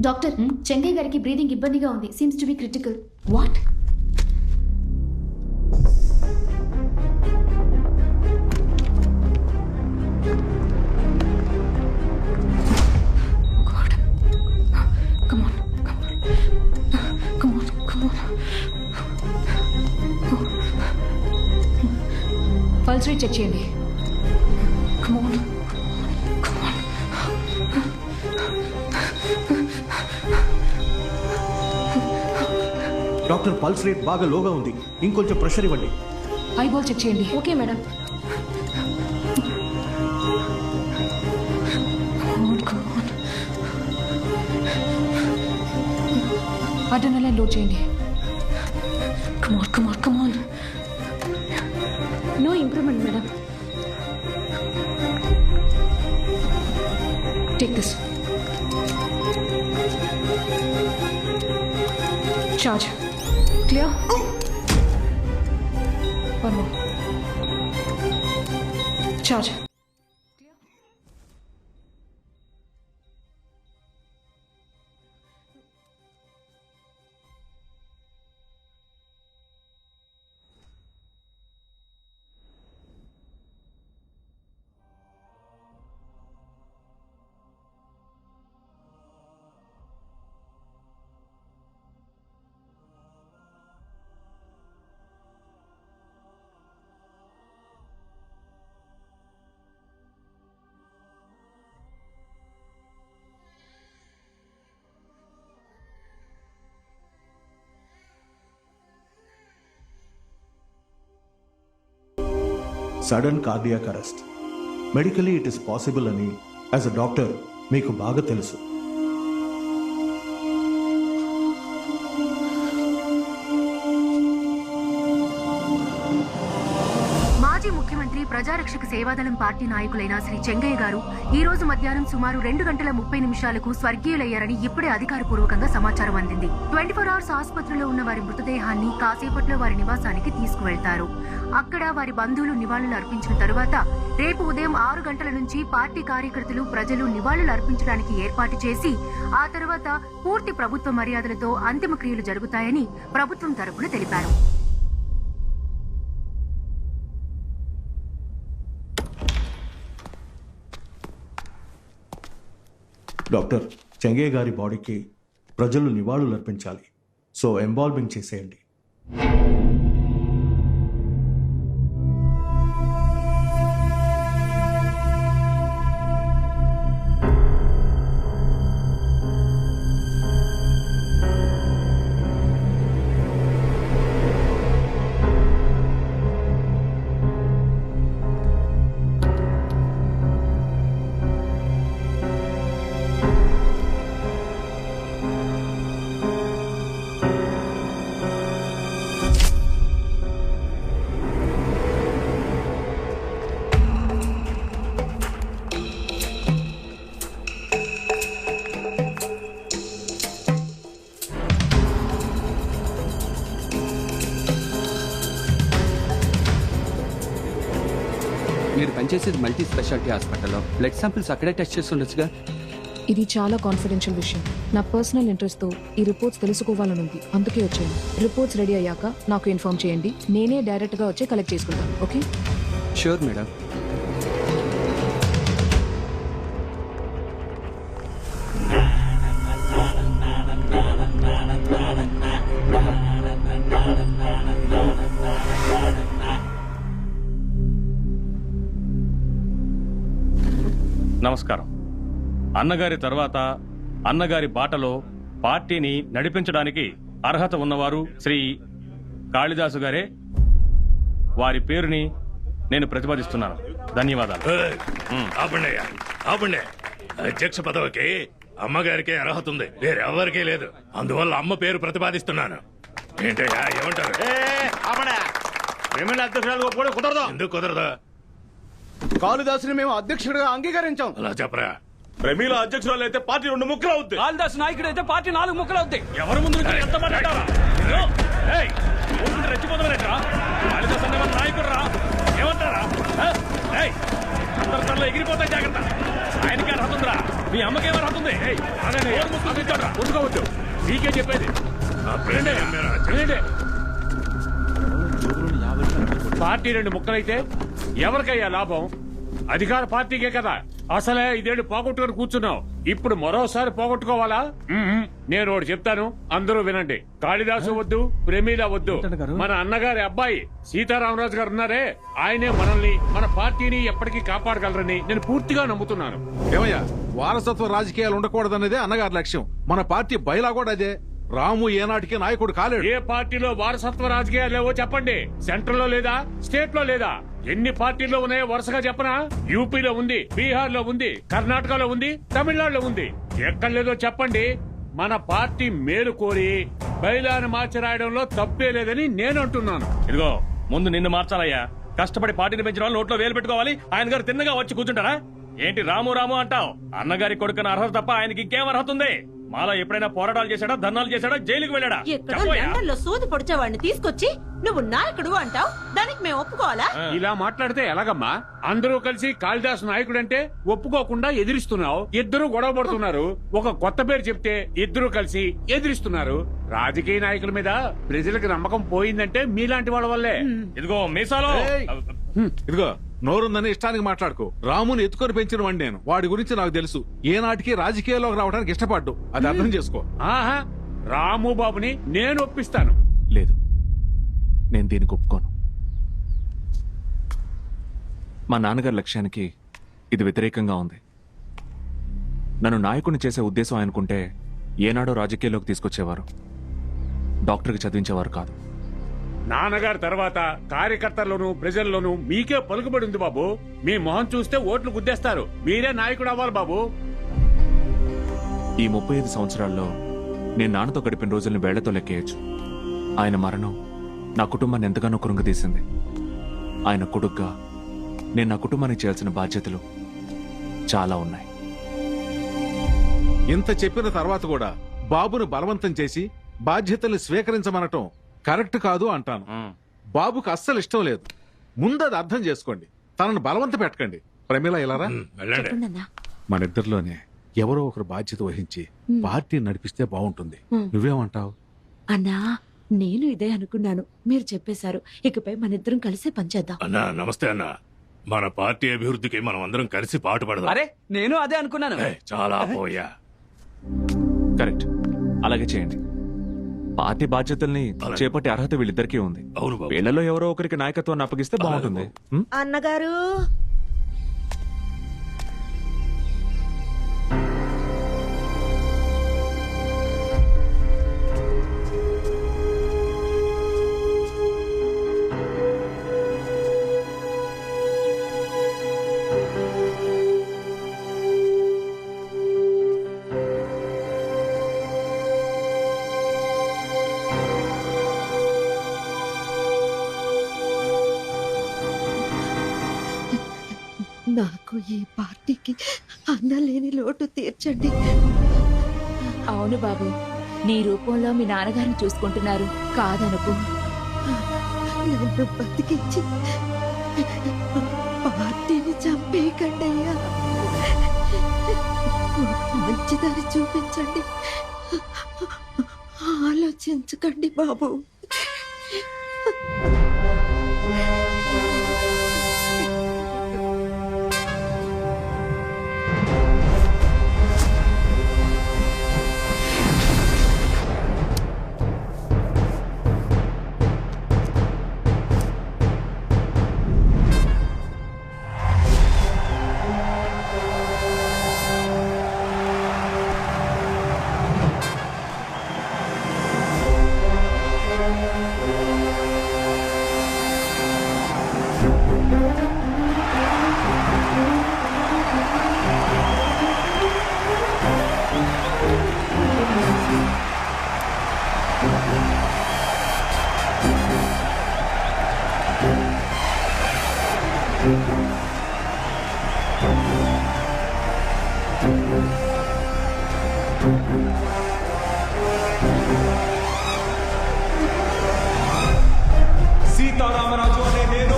డాక్టర్, చెంగయ్య గారికి బ్రీదింగ్ ఇబ్బందిగా ఉంది. Seems to be critical. What? Pulse rate check చేయండి. Come on. Doctor, pulse rate బాగా లోగా ఉంది, ఇంకొంచెం ప్రెషర్ ఇవ్వండి. ఐబాల్ చెక్ చేయండి. Okay madam. అడ్రినలైన్ లోడ్ చేయండి. Come on. No improvement madam. Take this. Charge. Clear. One more. Charge. Sudden cardiac arrest. Medically it is possible అని as a doctor మీకు బాగా తెలుసు. మాజీ ముఖ్యమంత్రి ప్రజారక్షక సేవాదళం పార్టీ నాయకులైన శ్రీ చెంగయ్య గారు ఈ రోజు మధ్యాహ్నం సుమారు 2:30 స్వర్గీయులయ్యారని ఇప్పుడే అధికారపూర్వకంగా సమాచారం అందింది. 24 అవర్స్ ఆసుపత్రిలో ఉన్న వారి మృతదేహాన్ని కాసేపట్లో వారి నివాసానికి తీసుకువెళ్తారు. అక్కడ వారి బంధువులు నివాళులు అర్పించిన తరువాత రేపు ఉదయం 6 గంటల నుంచి పార్టీ కార్యకర్తలు, ప్రజలు నివాళులు అర్పించడానికి ఏర్పాటు చేసి ఆ తర్వాత పూర్తి ప్రభుత్వ మర్యాదలతో అంతిమ క్రియలు జరుగుతాయని ప్రభుత్వం తరపున తెలిపారు. డాక్టర్, చెంగయ్య గారి బాడీకి ప్రజలు నివాళులు అర్పించాలి. సో ఎంబాల్మింగ్ చేసేయండి. మీరు పనిచేసేది మల్టీ స్పెషాలిటీ హాస్పిటల్లో బ్లడ్ శాంపిల్స్ అక్కడే టెస్ట్ చేసి ఉండొచ్చుగా. ఇది చాలా కాన్ఫిడెన్షియల్ విషయం. నా పర్సనల్ ఇంట్రెస్ట్తో ఈ రిపోర్ట్స్ తెలుసుకోవాలని ఉంది, అందుకే వచ్చాను. రిపోర్ట్స్ రెడీ అయ్యాక నాకు ఇన్ఫార్మ్ చేయండి. నేనే డైరెక్ట్గా వచ్చి కలెక్ట్ చేసుకుంటాను. ఓకే? Sure madam. నమస్కారం. అన్నగారి తర్వాత అన్నగారి బాటలో పార్టీని నడిపించడానికి అర్హత ఉన్నవారు శ్రీ కాళిదాసు గారే. వారి పేరుని నేను ప్రతిపాదిస్తున్నాను. ధన్యవాదాలు. అధ్యక్ష పదవికి అమ్మగారికే అర్హత ఉంది, వేరెవరికీ లేదు. అందువల్ల అమ్మ పేరు ప్రతిపాదిస్తున్నాను. ఏంటయ్యా, ఏమంటారు? కుదరదు. ఎందుకు కుదరదు? కాళిదాసుని మేము అధ్యక్షుడిగా అంగీకరించాం. అలా చెప్పరా. ప్రమీల అధ్యక్షురాలు అయితే పార్టీ 2 ముక్కలు అవుద్ది. కాళిదాసు నాయకుడు అయితే పార్టీ 4 ముక్కలు అవుద్ది. ఎవరి ముందు ఎంత మాట్లాడారా? రెచ్చిపోతారా? కాళిదాసు అనే నాయకుడు రా, ఏమంటారా? అందరిలో ఎగిరిపోతాయి, జాగ్రత్త. ఆయనకే అర్హత ఉందిరా, మీ అమ్మకేమో అర్హత ఉంది. ఉంచుకోవద్దు, నీకే చెప్పేది. పార్టీ 2 ముక్కలైతే ఎవరికయ్యా లాభం? అధికార పార్టీకే కదా. అసలే ఇదేడు పోగొట్టుకుని కూర్చున్నావు, ఇప్పుడు మరోసారి పోగొట్టుకోవాలా? నేను ఒకటి చెప్తాను, అందరూ వినండి. కాళిదాసు వద్దు, ప్రమీల వద్దు. మన అన్నగారి అబ్బాయి సీతారామరాజు గారు ఉన్నారే, ఆయనే మనల్ని, మన పార్టీని ఎప్పటికీ కాపాడగలరని నేను పూర్తిగా నమ్ముతున్నాను. ఏమయ్యా, వారసత్వ రాజకీయాలు ఉండకూడదనేదే అన్నగారి లక్ష్యం. మన పార్టీ బయలా కూడా అదే. రాము ఏనాటికి నాయకుడు కాలేడు. ఏ పార్టీలో వారసత్వ రాజకీయాలు లేవో చెప్పండి. సెంట్రల్ లో లేదా, స్టేట్ లో లేదా? ఎన్ని పార్టీల్లో ఉన్నాయో వరుసగా చెప్పనా? యూపీలో ఉంది, బీహార్ లో ఉంది, కర్ణాటకలో ఉంది, తమిళనాడులో ఉంది. ఎక్కడ లేదో చెప్పండి. మన పార్టీ మేలు కోరి బయలాన్ని మార్చి రాయడంలో తప్పే లేదని నేను అంటున్నాను. ఇదిగో ముందు నిన్ను మార్చాలయ్యా. కష్టపడి పార్టీని పెంచిన వాళ్ళు నోట్లో వేలు పెట్టుకోవాలి. ఆయన గారు తిన్నగా వచ్చి కూర్చుంటారా ఏంటి? రాము రాము అంటావు. అన్నగారి కొడుకున్న అర్హత తప్ప ఆయనకి ఇంకేం అర్హత ఉంది? మాలో ఎప్పుడైనా పోరాటాలు చేశాడా, ధర్నాలు చేశాడా, జైలుకి వెళ్ళాడా? ఎక్కడో చెప్పయ్యా. లండన్లో సూది పొడిచేవాడిని తీసుకొచ్చి నువ్వు నాయకుడు అంటావు, దానికి మేము ఒప్పుకోవాలా? ఇలా మాట్లాడితే ఎలాగమ్మా? అందరూ కలిసి కాళిదాస్ నాయకుడంటే ఒప్పుకోకుండా ఎదిరిస్తున్నావు. ఇద్దరు గొడవ పడుతున్నారు. ఒక కొత్త పేరు చెప్తే ఇద్దరు కలిసి ఎదిరిస్తున్నారు. రాజకీయ నాయకుల మీద ప్రజలకు నమ్మకం పోయిందంటే మీలాంటి వాళ్ళ వల్లే. ఇదిగో మీసాలో ఇదిగో నోరుందని ఇష్టానికి మాట్లాడుకో. రాముని ఎత్తుకొని పెంచిన వాడిని నేను. వాడి గురించి నాకు తెలుసు. ఏనాటికి రాజకీయాల్లోకి రావడానికి ఇష్టపడ్డు. అది అర్థం చేసుకో. ఆహా, రాము బాబుని నేను ఒప్పిస్తాను. లేదు, నేను దీనికి ఒప్పుకోను. మా నాన్నగారి లక్ష్యానికి ఇది వ్యతిరేకంగా ఉంది. నన్ను నాయకుడిని చేసే ఉద్దేశం ఆయనకుంటే ఏనాడో రాజకీయాల్లోకి తీసుకొచ్చేవారు, డాక్టర్కి చదివించేవారు కాదు. నాన్నగారి తర్వాత కార్యకర్తల్లోనూ ప్రజల్లోనూ మీకే పలుకుబడి ఉంది బాబు. మీ మొహం చూస్తే ఓట్లు గుద్దేస్తారు. మీరే నాయకుడు అవ్వాలి బాబు. ఈ 35 సంవత్సరాల్లో నేను నాన్నతో గడిపిన రోజుల్ని వేళ్లతో లెక్కేయచ్చు. ఆయన మరణం నా కుటుంబాన్ని ఎంతగానో కృంగదీసింది. ఆయన కొడుగ్గా నేను నా కుటుంబానికి చేయాల్సిన బాధ్యతలు చాలా ఉన్నాయి. ఇంత చెప్పిన తర్వాత కూడా బాబును బలవంతం చేసి బాధ్యతల్ని స్వీకరించమనటం కరెక్ట్ కాదు అంటాను. బాబుకు అస్సలు ఇష్టం లేదు. ముందు అది అర్థం చేసుకోండి. తనను బలవంత పెట్టకండి. ప్రమీల ఇలారా, మన ఇద్దరిలోనే ఎవరో ఒకరు బాధ్యత వహించి పార్టీ నడిపిస్తే బాగుంటుంది. నువ్వేమంటావు? అన్నా, నేను ఇదే అనుకున్నాను. మీరు చెప్పేశారు. ఇకపై మన ఇద్దరం కలిసి పనిచేద్దాం. అన్నా నమస్తే అన్నా. మన పార్టీ అభివృద్ధికి మనం అందరం కలిసి పాటుపడదాం. అరే నేను అదే అనుకున్నాను. చాలా పోయా. కరెక్ట్, అలాగే చేయండి. పార్టీ బాధ్యతల్ని చేపట్టే అర్హత వీళ్ళిద్దరికీ ఉంది. వీళ్ళలో ఎవరో ఒకరికి నాయకత్వాన్ని అప్పగిస్తే బాగుంటుంది. అన్నగారు, నాకు ఈ పార్టీకి అన్నలేని లోటు తీర్చండి. అవును బాబు, నీ రూపంలో మీ నాన్నగారిని చూసుకుంటున్నారు. కాదనుకో. నన్ను బతికించి పార్టీని చంపేయకండి అయ్యా. మంచిదారి చూపించండి. ఆలోచించకండి బాబు. సీతారామరాజు అనే నేను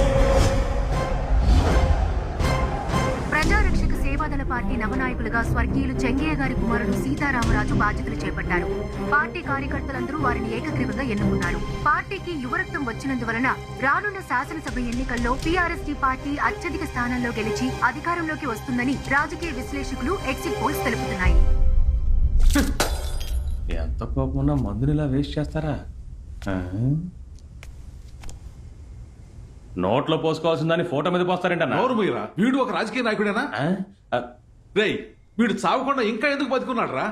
ప్రజారక్షక సేవాదళ పార్టీ నవనాయకులుగా స్వర్గీయులు చెంగయ్య గారి కుమారుడు సీతారామరాజు బాధ్యతలు చేపట్టారు. పార్టీ కార్యకర్తలందరూ వారిని ఏకగ్రీవంగా ఎన్నుకున్నారు. పార్టీకి యువరక్తం వచ్చినందువలన రానున్న శాసనసభ ఎన్నికల్లో టీఆర్ఎస్టీ పార్టీ అత్యధిక స్థానంలో గెలిచి అధికారంలోకి వస్తుందని రాజకీయ విశ్లేషకులు ఎగ్జిట్ పోల్స్ తెలుపుతున్నాయి. ఎంత కోపమున్నా మందునిలా వేస్ట్ చేస్తారా? నోట్లో పోసుకోవాల్సిందని ఫోటో మీద పోస్తారంట. నోరు మీరా, వీడు ఒక రాజకీయ నాయకుడేనా? రేయ్, వీడు చావకుండా ఇంకా ఎందుకు బతుకున్నాడు రా?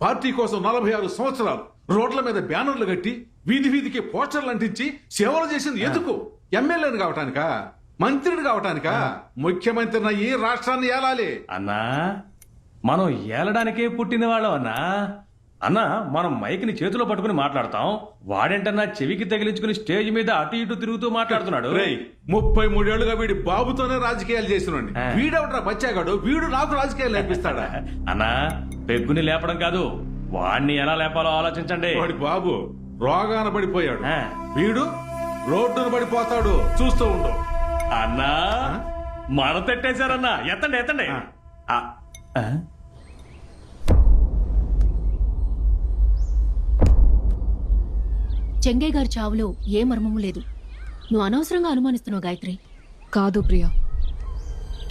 పార్టీ కోసం 46 సంవత్సరాలు రోడ్ల మీద బ్యానర్లు కట్టి వీధి వీధికి పోస్టర్లు అంటించి సేవలు చేసింది ఎందుకు? ఎమ్మెల్యేని కావటానికా? మంత్రిని కావటానికా? ముఖ్యమంత్రిని ఈ రాష్ట్రాన్ని ఏలాలి అన్నా, మనం ఏలడానికే పుట్టిన వాళ్ళం అన్నా. అన్న మనం మైక్ ని చేతిలో పట్టుకుని మాట్లాడతాం, వాడేంటన్నా చెవికి తగిలించుకుని స్టేజ్ మీద అటు ఇటు తిరుగుతూ మాట్లాడుతున్నాడు. 33 ఏళ్లుగా వీడి బాబుతోనే రాజకీయాలు చేస్తున్నాడు. వీడెవడ్రా బచ్చాగాడు? వీడు నాకు రాజకీయాలు నేర్పిస్తాడా? అన్నా పెగ్గుని లేపడం కాదు, వాడిని ఎలా లేపాలో ఆలోచించండి. వాడి బాబు రోగాన పడిపోయాడు, వీడు రోడ్డున పడిపోతాడు. చూస్తూ ఉండు. అన్నా మడతెట్టేశారన్నా. ఎత్తండి ఎత్తండి. చెంగయ్య గారి చావులో ఏ మర్మము లేదు. నువ్వు అనవసరంగా అనుమానిస్తున్నావు గాయత్రి. కాదు ప్రియా,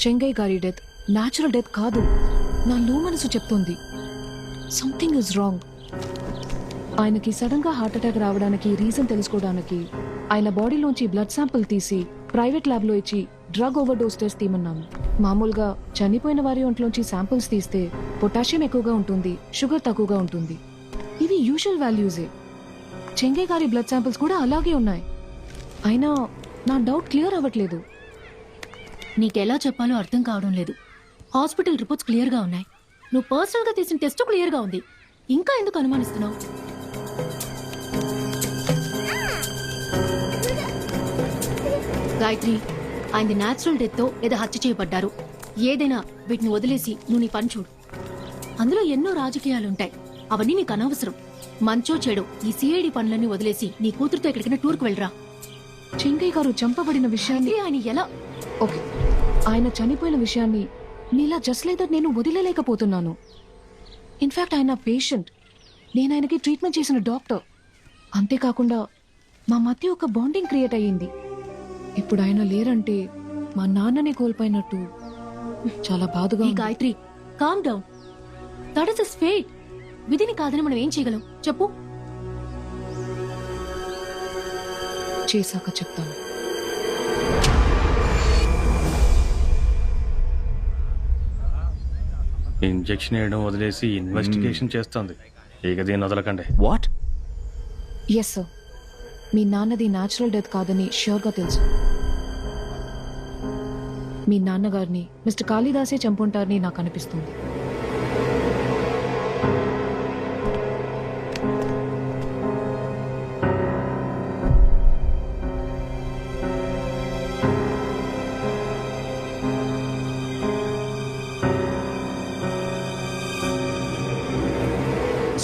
చెంగయ్య గారి డెత్ న్యాచురల్ డెత్ కాదు. నా లో మనసు చెప్తోంది సంథింగ్ ఇస్ రాంగ్. ఆయనకి సడన్ గా హార్ట్ అటాక్ రావడానికి రీజన్ తెలుసుకోవడానికి ఆయన బాడీలోంచి బ్లడ్ శాంపిల్ తీసి ప్రైవేట్ ల్యాబ్ లో ఇచ్చి డ్రగ్ ఓవర్ డోస్ టెస్ట్ తీయమన్నాను. మామూలుగా చనిపోయిన వారి ఒంట్లోంచి శాంపిల్స్ తీస్తే పొటాషియం ఎక్కువగా ఉంటుంది, షుగర్ తక్కువగా ఉంటుంది. ఇవి యూజువల్ వాల్యూసే. చెంగయ్య గారి బ్లడ్ శాంపిల్స్ కూడా అలాగే ఉన్నాయి. అయినా నా డౌట్ క్లియర్ అవ్వట్లేదు. నీకెలా చెప్పాలో అర్థం కావడం లేదు. హాస్పిటల్ రిపోర్ట్స్ క్లియర్ గా ఉన్నాయి. నువ్వు పర్సనల్ గా తీసిన టెస్ట్ క్లియర్ గా ఉంది. ఇంకా ఎందుకు అనుమానిస్తున్నావు? గాయత్రి, ఆయనది న్యాచురల్ డెత్ తో ఏదో హత్య చేయబడ్డారు. ఏదైనా వీటిని వదిలేసి నువ్వు నీ పని చూడు. అందులో ఎన్నో రాజకీయాలుంటాయి, అవన్నీ నీకు అనవసరం. మంచో చెడు ఈ సిఐడి పనులన్నీ వదిలేసి నీ కూతురుతో ఎక్కడికైనా టూర్కు వెళ్ళరా. చెంగయ్య గారు చంపబడిన విషయాన్ని ఆయన ఎలా ఓకే, ఆయన చనిపోయిన విషయాన్ని నీలా జస్ట్ లైక్ దట్ నేను వదిలేలేకపోతున్నాను. ఇన్ఫాక్ట్ ఆయన పేషెంట్, నేను ఆయనకి ట్రీట్మెంట్ చేసిన డాక్టర్. అంతేకాకుండా మా మధ్య ఒక బాండింగ్ క్రియేట్ అయ్యింది. ఇప్పుడు ఆయన లేరంటే మా నాన్ననే కోల్పోయినట్టు చాలా బాధగా ఉంది. Gayatri, calm down. That is his fate. విధిని కాదని మనం ఏం చేయగలం చెప్పు? చేశాక చెప్తాను. ఇంజెక్షన్ వేయడం వదిలేసి ఇన్వెస్టిగేషన్ చేస్తుంది. ఇక దీన్ని వదలకండి. వాట్? ఎస్ సార్, మీ నాన్నది న్యాచురల్ డెత్ కాదని ష్యూర్గా తెలుసు. మీ నాన్నగారిని మిస్టర్ కాళిదాసే చంపుంటారని నాకు అనిపిస్తుంది.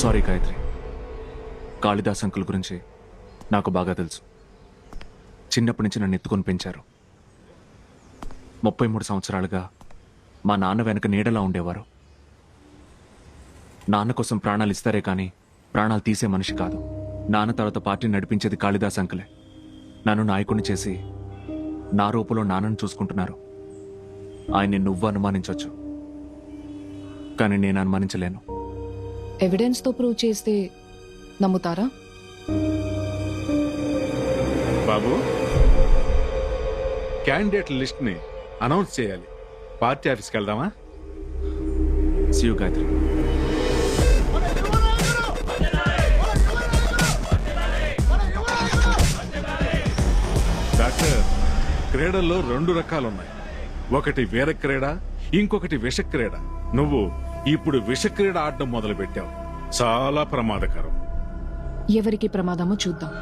సారీ గాయత్రి, కాళిదాస్ అంకుల్ గురించి నాకు బాగా తెలుసు. చిన్నప్పటి నుంచి నన్ను ఎత్తుకొని పెంచారు. 33 సంవత్సరాలుగా మా నాన్న వెనక నీడలా ఉండేవారు. నాన్న కోసం ప్రాణాలు ఇస్తారే కానీ ప్రాణాలు తీసే మనిషి కాదు. నాన్న తర్వాత పార్టీని నడిపించేది కాళిదాస్ అంకులే. నన్ను నాయకుడిని చేసి నా రూపంలో నాన్నను చూసుకుంటున్నారు. ఆయన్ని నువ్వు అనుమానించవచ్చు, కానీ నేను అనుమానించలేను. ఎవిడెన్స్ తో ప్రూవ్ చేస్తే నమ్ముతారా? బాబు, క్యాండిడేట్ లిస్ట్ ని అనౌన్స్ చేయాలి. పార్టీ ఆఫీస్కి వెళ్దామా? See you, Gayatri. డాక్టర్, క్రీడల్లో 2 రకాలున్నాయి. ఒకటి వీర క్రీడ, ఇంకొకటి విషక్రీడ. నువ్వు ఇప్పుడు విషక్రీడ ఆడడం మొదలు పెట్టావు. చాలా ప్రమాదకరం. ఎవరికి ప్రమాదమో చూద్దాం.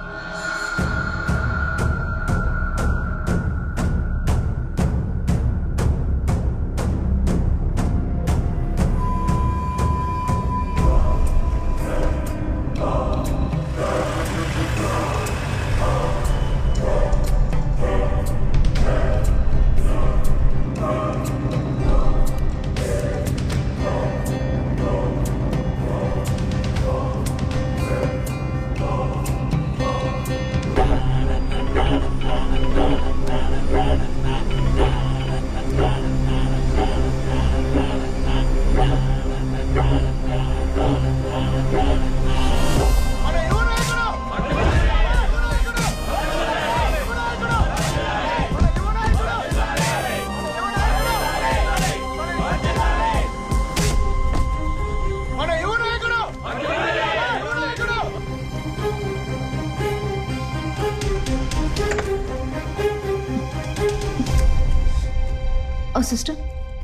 సిస్టర్,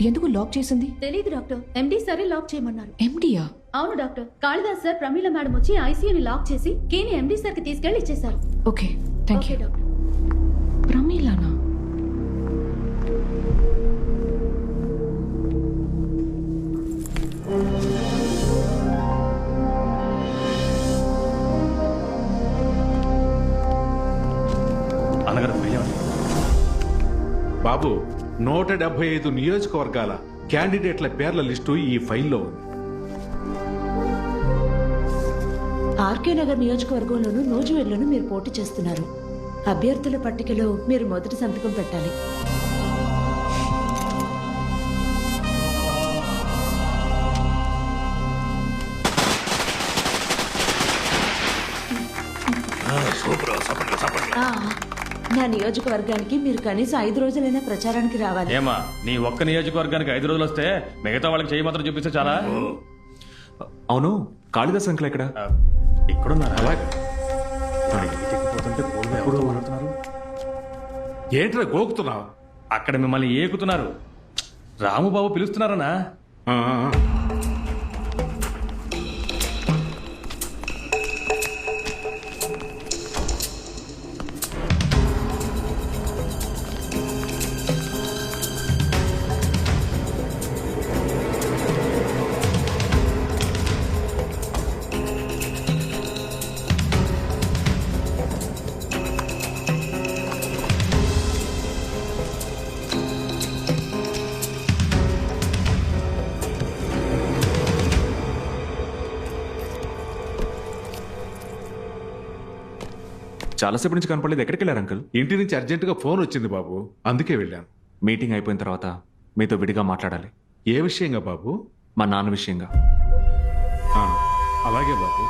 ఎందుకు లాక్ చేసింది? తెలీదు డాక్టర్, ఎండి సరే లాక్ చేయమన్నారు. ఎండియా? అవును doctor, Kalidas sir Pramila madam వచ్చి ఐసీయూని లాక్ చేసి కీని ఎండి సార్ కి తీసుకెళ్లి ఇచ్చేశారు. Okay, thank you. డాక్టర్. ప్రమీలానా? అన్నగారు బాబు, 175 నియోజకవర్గాల క్యాండిడేట్ల పేర్ల లిస్టు ఈ ఫైల్లో ఉంది. ఆర్కే నగర్ నియోజకవర్గంలోనూ నూజివీడులోనూ మీరు పోటీ చేస్తున్నారు. అభ్యర్థుల పట్టికలో మీరు మొదటి సంతకం పెట్టాలి. ఆ, నా నియోజకవర్గానికి మీరు కనీసం 5 రోజులైనా ప్రచారానికి రావాలి. ఏమా, నీ ఒక్క నియోజకవర్గానికి 5 రోజులు వస్తే మిగతా వాళ్ళకి చేయి మాత్రం చూపిస్తే చాలా. అవును, కాళిదాస్ అంకుల్ ఎక్కడ? ఇక్కడున్నారా? ఏంట్రా గోకుతున్నావు? అక్కడ మిమ్మల్ని ఏకుతున్నారు. రాముబాబు పిలుస్తున్నారనా? చాలాసేపు నుంచి కనపడలేదు. ఎక్కడికి వెళ్ళారు అంకుల్? ఇంటి నుంచి అర్జెంటుగా ఫోన్ వచ్చింది బాబు, అందుకే వెళ్ళాను. మీటింగ్ అయిపోయిన తర్వాత మీతో విడిగా మాట్లాడాలి. ఏ విషయంగా బాబు? మా నాన్న విషయంగా. అలాగే బాబు.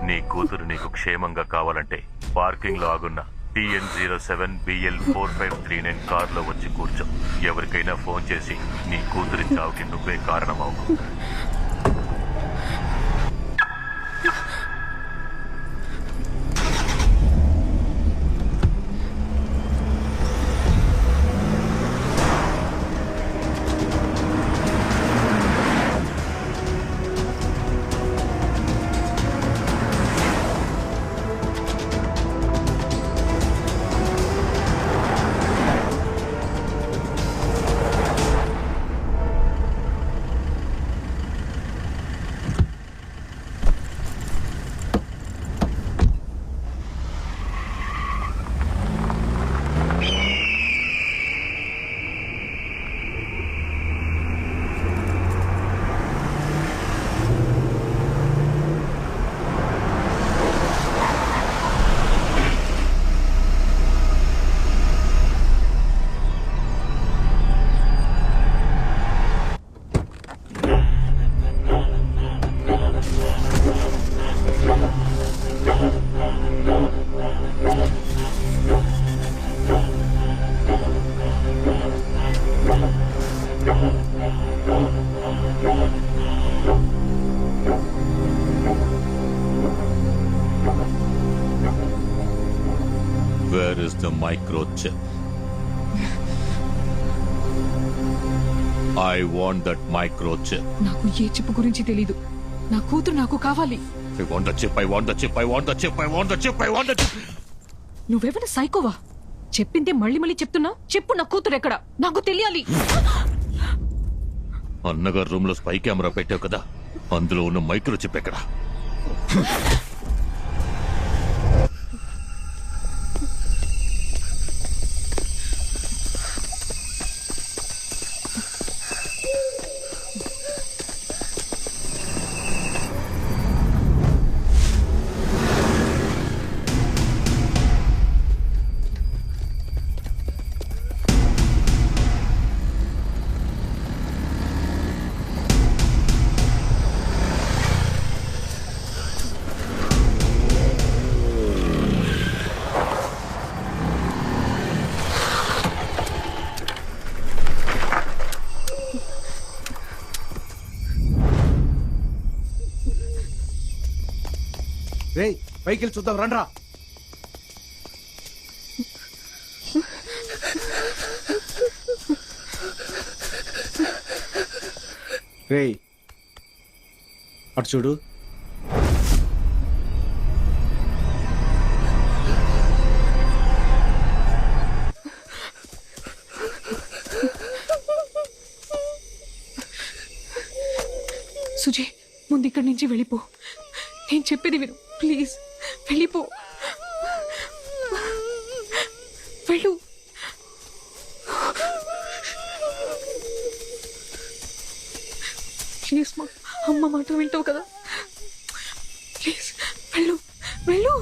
నీ కూతురు నీకు క్షేమంగా కావాలంటే పార్కింగ్ లో ఆగున్న TN07BL4539 కారులో వచ్చి కూర్చో. ఎవరికైనా ఫోన్ చేసి నీ కూతురి చావుకి నువ్వే కారణమవు. Where is the microchip? I want that microchip. నాకు ఏ చిప్ గురించి తెలీదు. నా కూతురు నాకు కావాలి. I want the chip, I want the chip, I want the chip, I want the chip, I want the chip. నువ్వెవరు సైకోవా? చెప్పిందే మళ్ళీ మళ్ళీ చెప్తున్నా. చెప్పు, నా కూతురు ఎక్కడ? నాకు తెలియాలి. అన్నగారు రూమ్ లో స్పై కెమెరా పెట్టావు కదా, అందులో ఉన్న మైక్రో చిప్ ఎక్కడ? పైకి వెళ్ళి చూద్దాం రండ్రా. రేయ్ అటు చూడు. సుజయ్ ముందు ఇక్కడి నుంచి వెళ్ళిపో. నేను చెప్పేది విను ప్లీజ్. వెళ్ళిపో, వెళ్ళు. ప్లీజ్ మా అమ్మ మాట వింటావు కదా, ప్లీజ్ వెళ్ళు వెళ్ళు.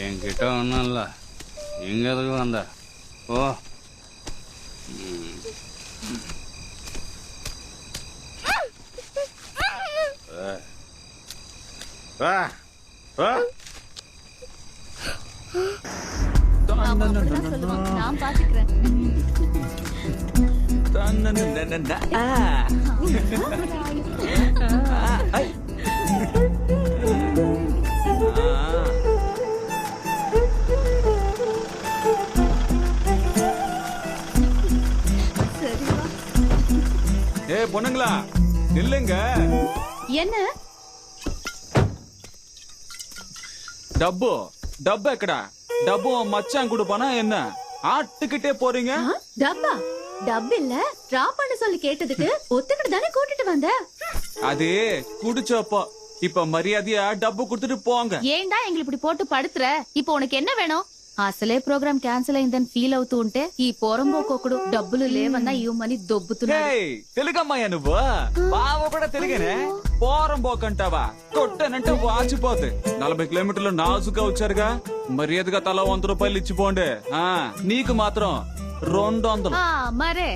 என்கிட்ட ஒன்றும் இல்லை, இங்க எதுக்கு வந்த? ஓ நான் பாத்துக்கிறேன். ஏ பொண்ணுங்களா நில்லுங்க. என்ன டப்பு டப்பு எக்கடா? டப்பு மச்சான் கொடுப்பானா என்ன? ஆட்டுக்கிட்டே போறீங்க? டப்பா டப் இல்ல டிராப் பண்ண சொல்லி கேட்டதுக்கு ஒத்துக்கிட்டு தானே கூட்டிட்டு வந்த. அது குடிச்சப்போ. இப்ப மரியாதையா டப்பு கொடுத்துட்டு போங்க. ఏంటా ఎంగిలి ఇప్పుడు పోటు పడుతుర? ఇప్పుడు ఉనకు ఎన్న వేణం? అసలే ప్రోగ్రామ్ క్యాన్సిల్ అయిందని ఫీల్ అవుతూ ఉంటే ఈ పోరంబోకొకడు డబ్బులు లేవన్నా ఇవ్వమని దొబ్బుతున్నాడు. తెలుగమ్మాయ నువ్వు బావ కూడా తెలుగనే. పోరంబోకంటావా? కొట్టనంటే వాచిపోతే 40 కిలోమీటర్లు నాజుగా వచ్చారుగా. మర్యాదగా తల 100 రూపాయలు ఇచ్చిపోండి. నీకు మాత్రం 200. మరే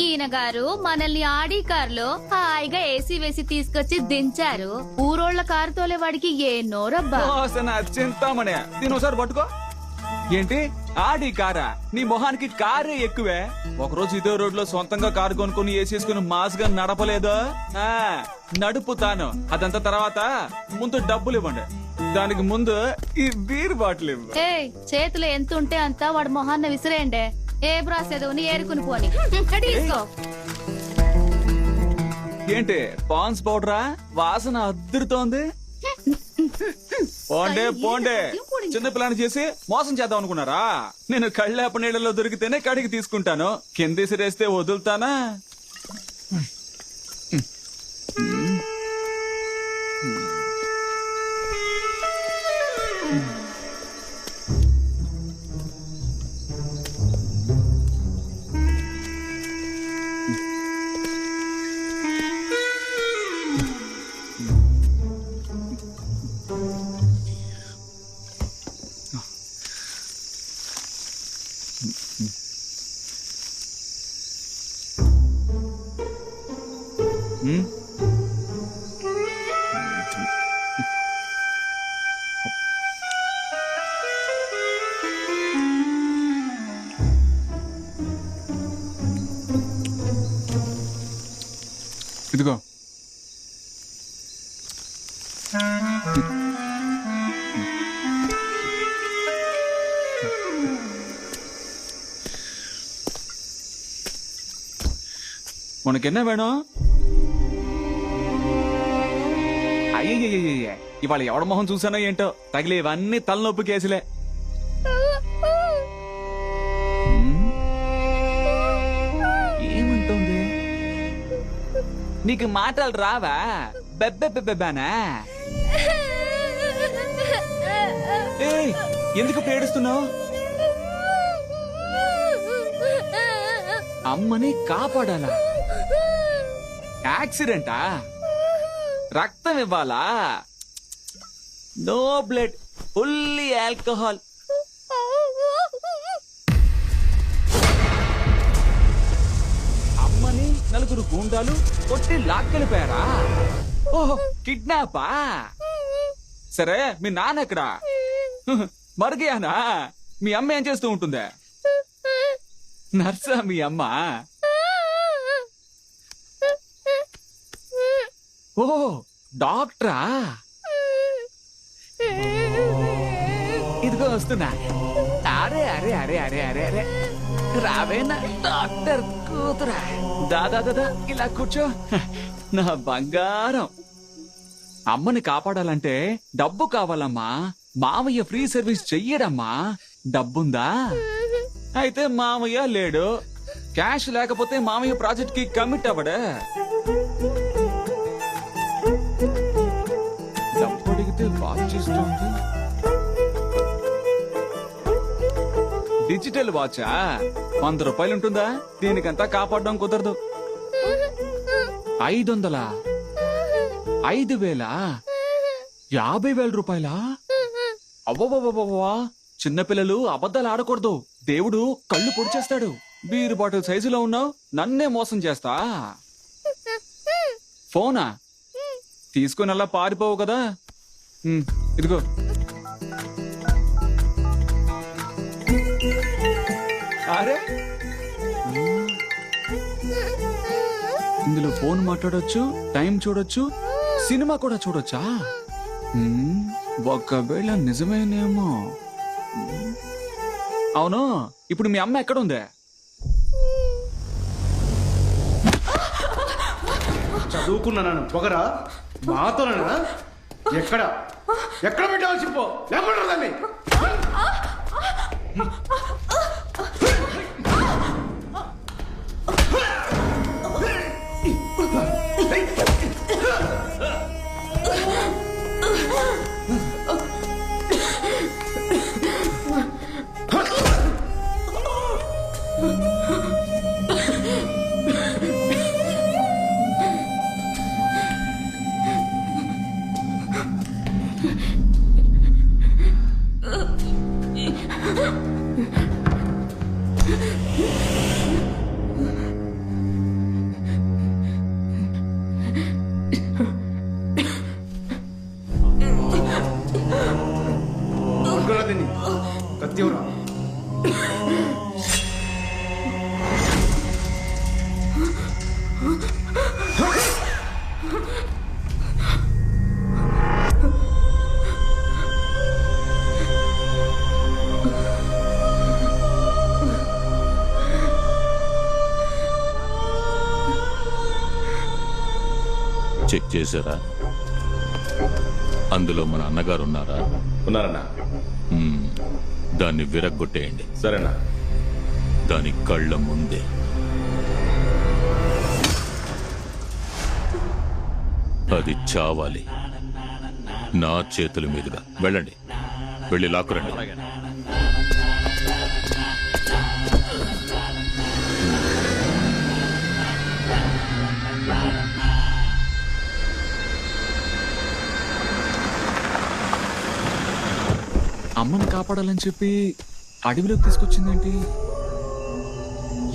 ఈయన గారు మనల్ని ఆడి కారులో హాయిగా ఏసీ వేసి తీసుకొచ్చి దించారు. ఊరోళ్ల కారు తోలే వాడికి ఏ నోరబ్బా. చింతామణి దీని ఒకసారి పట్టుకో. ఏంటి ఆడి కారా? నీ మొహానికి కారే ఎక్కువే. ఒకరోజు ఇదే రోడ్ లో సొంతంగా కారు కొనుక్కుని వేసేసుకుని మాస్గా నడపలేదు. నడుపుతాను అదంతా తర్వాత. ముందు డబ్బులు ఇవ్వండి. దానికి ముందు ఈ బీర్ బాటిల్ ఇవ్వు. చేతిలో ఎంత ఉంటే అంతా వాడు మొహాన్న విసిరేయండి. ఏ బ్రాసేదోని ఏరుకుని పోని. ఏంటి పాన్స్ పౌడరా? వాసన అద్దరుతోంది. పోండే పోండే. చిన్న పిల్లని చేసి మోసం చేద్దాం అనుకున్నారా? నేను కళ్ళేప నీళ్ళలో దొరికితేనే కడిగి తీసుకుంటాను. కిందేసి రేస్తే వదులుతానా? ఇదిగో உனக்கு என்ன வேணும்? అయ్యయ్యయ్యయ్య ఇవాళ ఎవడ మొహం చూసానో ఏంటో తగిలేవన్నీ తలనొప్పి కేసులే. ఏమంటుంది? నీకు మాటలు రావా? బెబ్బెబ్బెబ్బెబానా? ఏయ్, ఎందుకు ఏడుస్తున్నావు? అమ్మని కాపాడాలా? యాక్సిడెంటా? రక్తం ఇవ్వాలా? No blood, only alcohol. అమ్మని నలుగురు గూండాలు కొట్టి లాక్కెళ్ళిపోయారా? ఓహో, కిడ్నాపా? సరే, మీ నాన్న ఎక్కడా? మరిగానా? మీ అమ్మ ఏం చేస్తూ ఉంటుందా? నర్సా మీ అమ్మ? ఓ డాక్టరా? ఇదిగో వస్తున్నా. అరే అరే అరే అరే అరే అరే రావేనా డాక్టర్ కూతురా? దాదా దాదా ఇలా కూర్చో. నా బంగారం. అమ్మని కాపాడాలంటే డబ్బు కావాలమ్మా. మామయ్య ఫ్రీ సర్వీస్ చెయ్యడమ్మా. డబ్బుందా? అయితే మామయ్య లేడు. క్యాష్ లేకపోతే మామయ్య ప్రాజెక్ట్ కి కమిట్ అవ్వడే. డబ్బు అడిగితే వాచ్ ఇస్తుంది. డిజిటల్ వాచా? 100 రూపాయలు ఉంటుందా? దీనికంతా కాపాడడం కుదరదు. 500, 5,000, 50,000 రూపాయలా? అవ్వవ్వవ్వా, చిన్నపిల్లలు అబద్ధాలు ఆడకూడదు. దేవుడు కళ్ళు పొడిచేస్తాడు. బీరు బాటిల్ సైజులో ఉన్నావు, నన్నే మోసం చేస్తా. ఫోనా తీసుకుని అలా పారిపోవు కదా. ఇదిగో. అరే, ఇందులో ఫోన్ మాట్లాడొచ్చు, టైం చూడొచ్చు, సినిమా కూడా చూడొచ్చా? ఒకవేళ నిజమేనేమో. అవును, ఇప్పుడు మీ అమ్మ ఎక్కడ ఉందే? చదువుకున్నాను పొగరా మాతోనా? ఎక్కడ ఎక్కడ పెట్టావు చెప్పు. లేమంటారు దాన్ని. కత్తివరా? చెక్ చేశారా? అందులో మన అన్నగారు ఉన్నారా? ఉన్నారన్నా. దాన్ని విరగ్గొట్టేయండి. సరేనా? దాని కళ్ళ ముందే. అది చావాలి. నా చేతుల మీదుగా. వెళ్ళండి, వెళ్ళి లాక్కురండి. అమ్మని కాపాడాలని చెప్పి అడవిలోకి తీసుకొచ్చిందేంటి?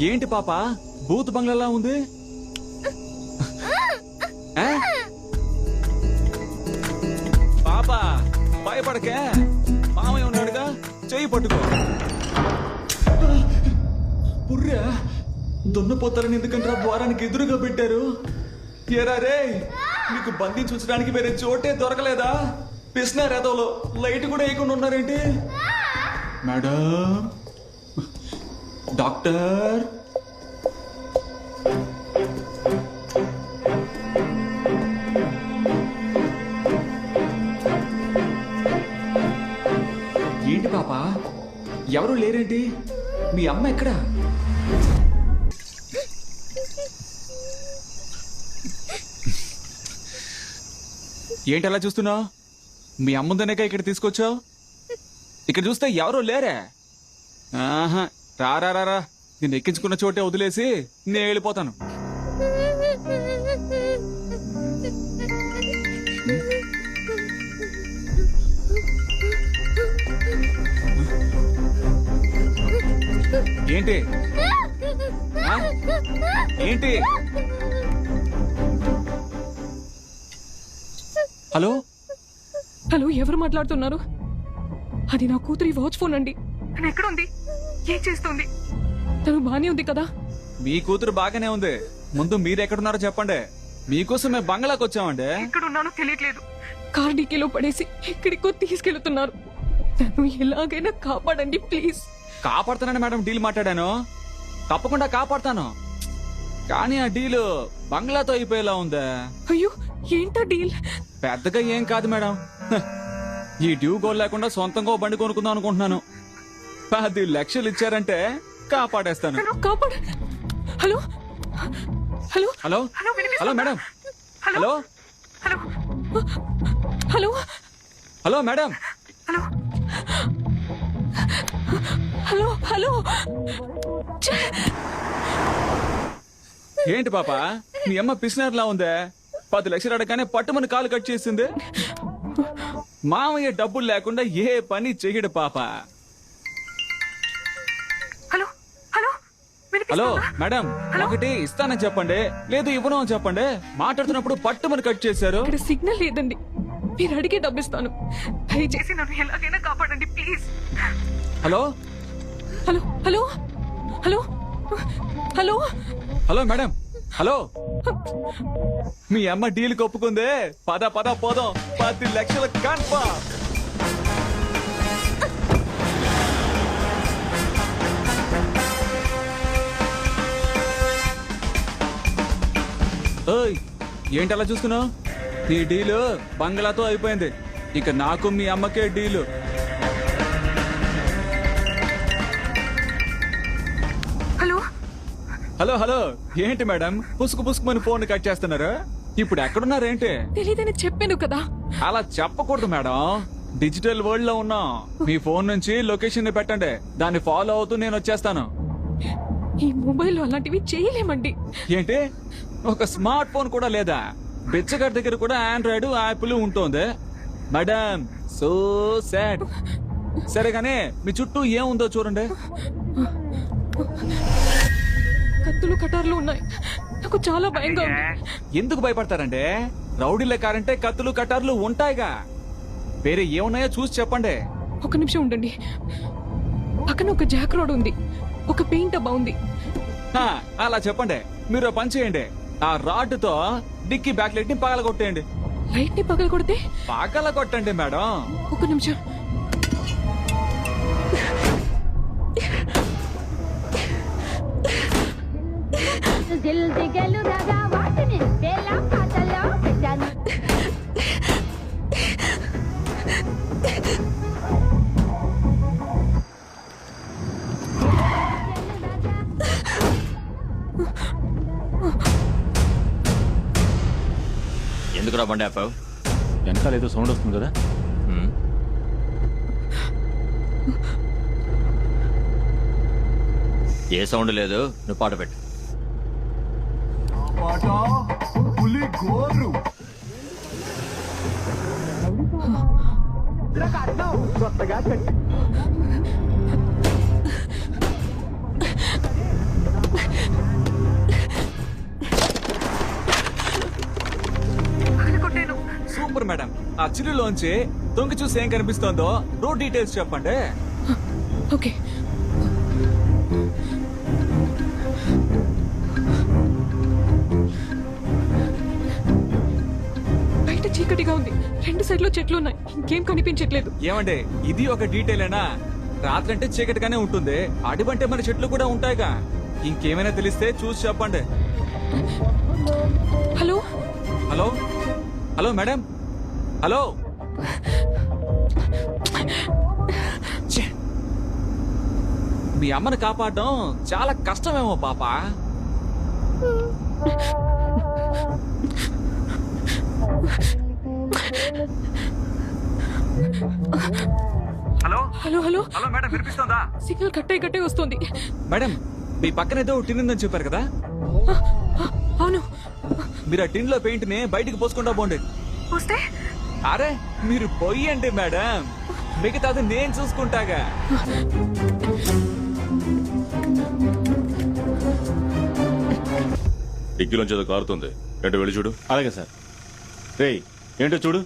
ఏంటి పాప బూత్ బంగ్లాలా ఉంది? పాప భయపడకే, మామయ్య ఉన్నాడుగా, చెయ్యి పట్టుకో. పుర్రా, దున్నపోతారని ఎందుకంటే ద్వారానికి ఎదురుగా పెట్టారు. ఏరా రే, నీకు బంధించి ఉంచడానికి వేరే చోటే దొరకలేదా? పిసినారు ఎదవలో లైట్ కూడా వేయకుండా ఉన్నారేంటి? మేడం, డాక్టర్, ఏంటి పాప, ఎవరు లేరేంటి? మీ అమ్మ ఎక్కడా? ఏంటి అలా చూస్తున్నావు? మీ అమ్ముందనేక ఇక్కడ తీసుకొచ్చావు? ఇక్కడ చూస్తే ఎవరో లేరే. ఆహా, రారా, నేను ఎక్కించుకున్న చోటే వదిలేసి నేను వెళ్ళిపోతాను. ఏంటి ఏంటి? హలో హలో, ఎవరు మాట్లాడుతున్నారు? అది నా కూతురి వాచ్ ఫోన్ అండి. తను ఎక్కడుంది? ఏం చేస్తుంది? తను బానే ఉంది కదా? మీ కూతురు బాగానే ఉంది. ముందు మీరు ఎక్కడున్నారో చెప్పండి. మీకోసం మేము బంగ్లాకి వచ్చామండి. ఎక్కడున్నానో తెలియట్లేదు. కార్ డిక్కీలో పడేసి ఎక్కడికో తీసుకెళ్తున్నారు. నన్ను ఎలాగైనా కాపాడండి ప్లీజ్. కాపాడుతానని మేడం డీల్ మాట్లాడాను. తప్పకుండా కాపాడుతాను. కానీ ఆ డీల్ బంగ్లాతో అయిపోయేలా ఉందా? అయ్యో, ఏంటా డీల్? పెద్దగా ఏం కాదు మేడం. ఈ డ్యూ గోల్ లేకుండా సొంతంగా ఓ బండి కొనుక్కుందాం అనుకుంటున్నాను. 10 లక్షలు ఇచ్చారంటే కాపాడేస్తాను. Hello hello hello hello madam. Hello hello hello madam. Hello hello. ఏంటి పాప, మీ అమ్మ పిసినారులా ఉందే? 10 లక్షలు అడగానే పట్టుమని కాలు కట్ చేసింది. మామయ్య డబ్బులు లేకుండా ఏ పని చెయ్యడు పాప. హలో మేడం, ఒకటి ఇస్తానని చెప్పండి, లేదు ఇవ్వను అని చెప్పండి. మాట్లాడుతున్నప్పుడు పట్టుమని కట్ చేశారు. ఇక్కడ సిగ్నల్ లేదండి. మీరు అడిగే డబ్బిస్తాను. దయచేసి నన్ను ఎలాగైనా కాపాడండి please. Hello hello hello hello hello hello madam. Hello, మీ అమ్మ డీల్ ఒప్పుకుందే. పద పోదాం. 10 లక్షలు కన్ఫర్మ్. ఓయ్, ఏంటి అలా చూస్తున్నావు? నీ డీలు బంగ్లాతో అయిపోయింది. ఇక నాకు మీ అమ్మకే డీలు. హలో హలో, ఏంటి మేడం పుసుకుమని ఫోన్ కట్ చేస్తున్నారు? ఇప్పుడు ఎక్కడున్నారేంటి? తెలీదని చెప్పాను కదా. అలా చెప్పకూడదు మేడం. డిజిటల్ వరల్డ్ లో ఉన్నాం. మీ ఫోన్ నుంచి లొకేషన్ పెట్టండి, దాన్ని ఫాలో అవుతూ నేను వచ్చేస్తాను. ఈ మొబైల్ అలాంటివి చేయలేమండి. ఏంటి, ఒక స్మార్ట్ ఫోన్ కూడా లేదా? బిచ్చగారి దగ్గర కూడా ఆండ్రాయిడ్ యాపిల్ ఉంటుంది మేడం. So sad. సరే గానీ మీ చుట్టూ ఏముందో చూడండి. కత్తులు కటార్లు ఉన్నాయి. నాకు చాలా భయంగా ఉంది. ఎందుకు భయపడతారంటే? రౌడీల కారంటే కత్తులు కటార్లు ఉంటాయిగా. వేరే ఏమున్నాయో చూసి చెప్పండి. ఒక నిమిషం ఉండండి. పక్కన ఒక జాక్ రోడ్ ఉంది, ఒక పెయింట్ డబ్బా ఉంది. అలా చెప్పండి. మీరు పని చేయండి, ఆ రాడ్ తో డిక్కీ బ్యాక్ లైట్ ని పగల కొట్టేయండి. లైట్ ని పగల కొడితే? పగల కొట్టండి మేడం. ఒక నిమిషం. ఎందుకు రా బండి ఆపావు? వెనకాల ఏదో సౌండ్ వస్తుంది కదా. ఏ సౌండ్ లేదు, నువ్వు పాట పెట్టు. Super madam. ఆ చిల్లులోంచి దొంగ చూసి ఏం కనిపిస్తోందో రోడ్ డీటెయిల్స్ చెప్పండి. ఓకే. చీకటిగా ఉంది, 2 సైడ్లో చెట్లు ఉన్నాయి, ఇంకేం కనిపించట్లేదు. ఏమండి ఇది ఒక డీటెయిలేనా? రాత్రి అంటే చీకటిగానే ఉంటుంది, అడివంటే మన చెట్లు కూడా ఉంటాయిగా. ఇంకేమైనా తెలిస్తే చూసి చెప్పండి. Hello hello hello madam, hello. ఛే! మీ అమ్మని కాపాడడం చాలా కష్టమేమో పాప. Hello hello hello hello madam, వినిపిస్తుందా? సిగ్నల్ కట్టే వస్తుంది. మేడం మీ పక్కన ఏదో టిన్ ఉందని చెప్పారు కదా? అవును. మీరు ఆ టిన్ లో పెయింట్ ని బయటికి పోసుకుంటా పోండి. వస్తే అరే మీరు పోయండి మేడం, మిగతాది నేను చూసుకుంటాగా. డిక్కీలోంచి ఏదో కారుతుంది, ఏంటో వెళ్ళి చూడు. అలాగే సార్. రేయ్ ఏంటో చూడు.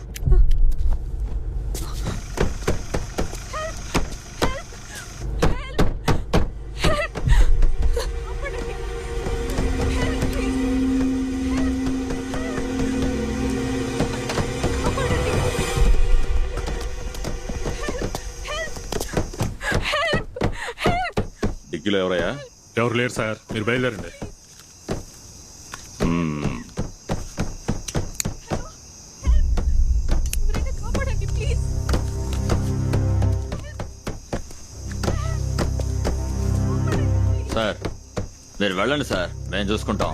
డిక్కీలో ఎవరయ్యా? ఎవరు లేరు సార్, మీరు బయలుదేరండి. సార్ మీరు వెళ్ళండి సార్, మేము చూసుకుంటాం.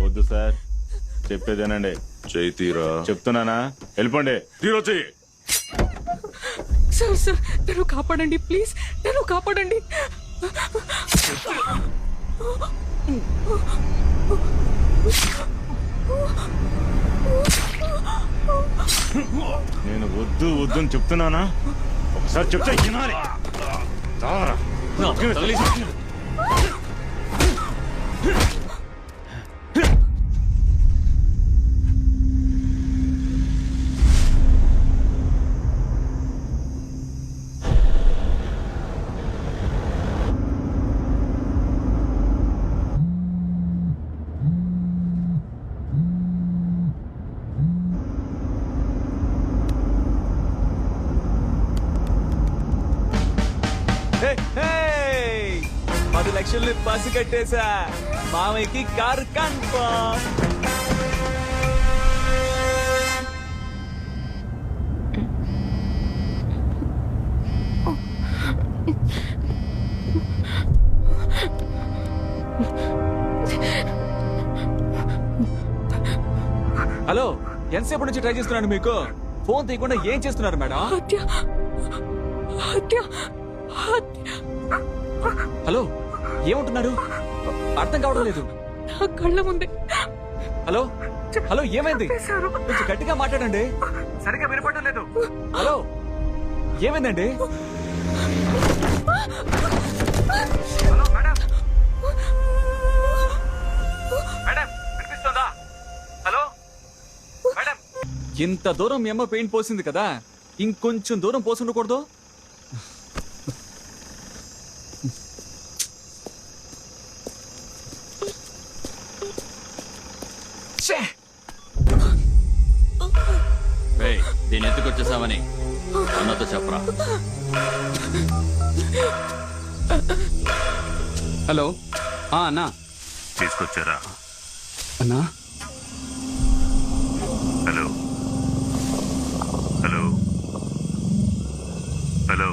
వద్దు సార్, చెప్పేదేనండి. చేయి తీరా చెప్తున్నానా, వెళ్ళిపోండి. తీరో చెయ్యి. సార్ సార్ నన్ను కాపాడండి ప్లీజ్, నన్ను కాపాడండి. నేను వద్దు వద్దు అని చెప్తున్నానా? ఒకసారి చెప్తే వినాలి. చావరా. హే, హే! 10 లక్షలు పసి కట్టేశా. మామయ్యకి కారు కన్ఫర్మ్. హలో, ఎంతసేపు నుంచి ట్రై చేస్తున్నాను మీకు. ఫోన్ తీయకుండా ఏం చేస్తున్నారు మేడం? హలో ఏమంటున్నారు? అర్థం కావడం లేదు. నా కళ్ళ ముందే. హలో హలో ఏమైంది? కొంచెం గట్టిగా మాట్లాడండి, సరిగ్గా వినపడడం లేదు. హలో ఏమైందండి? హలో మేడం, మేడం వినిపిస్తుందా? Hello madam. ఇంత దూరం మీ అమ్మ పెయింట్ పోసింది కదా, ఇంకొంచెం దూరం పోసుండకూడదు? దీన్ని ఎత్తుకొచ్చేసామని అన్నతో చెప్పరా. హలో అన్నా. తీసుకొచ్చారా అన్నా? Hello hello hello.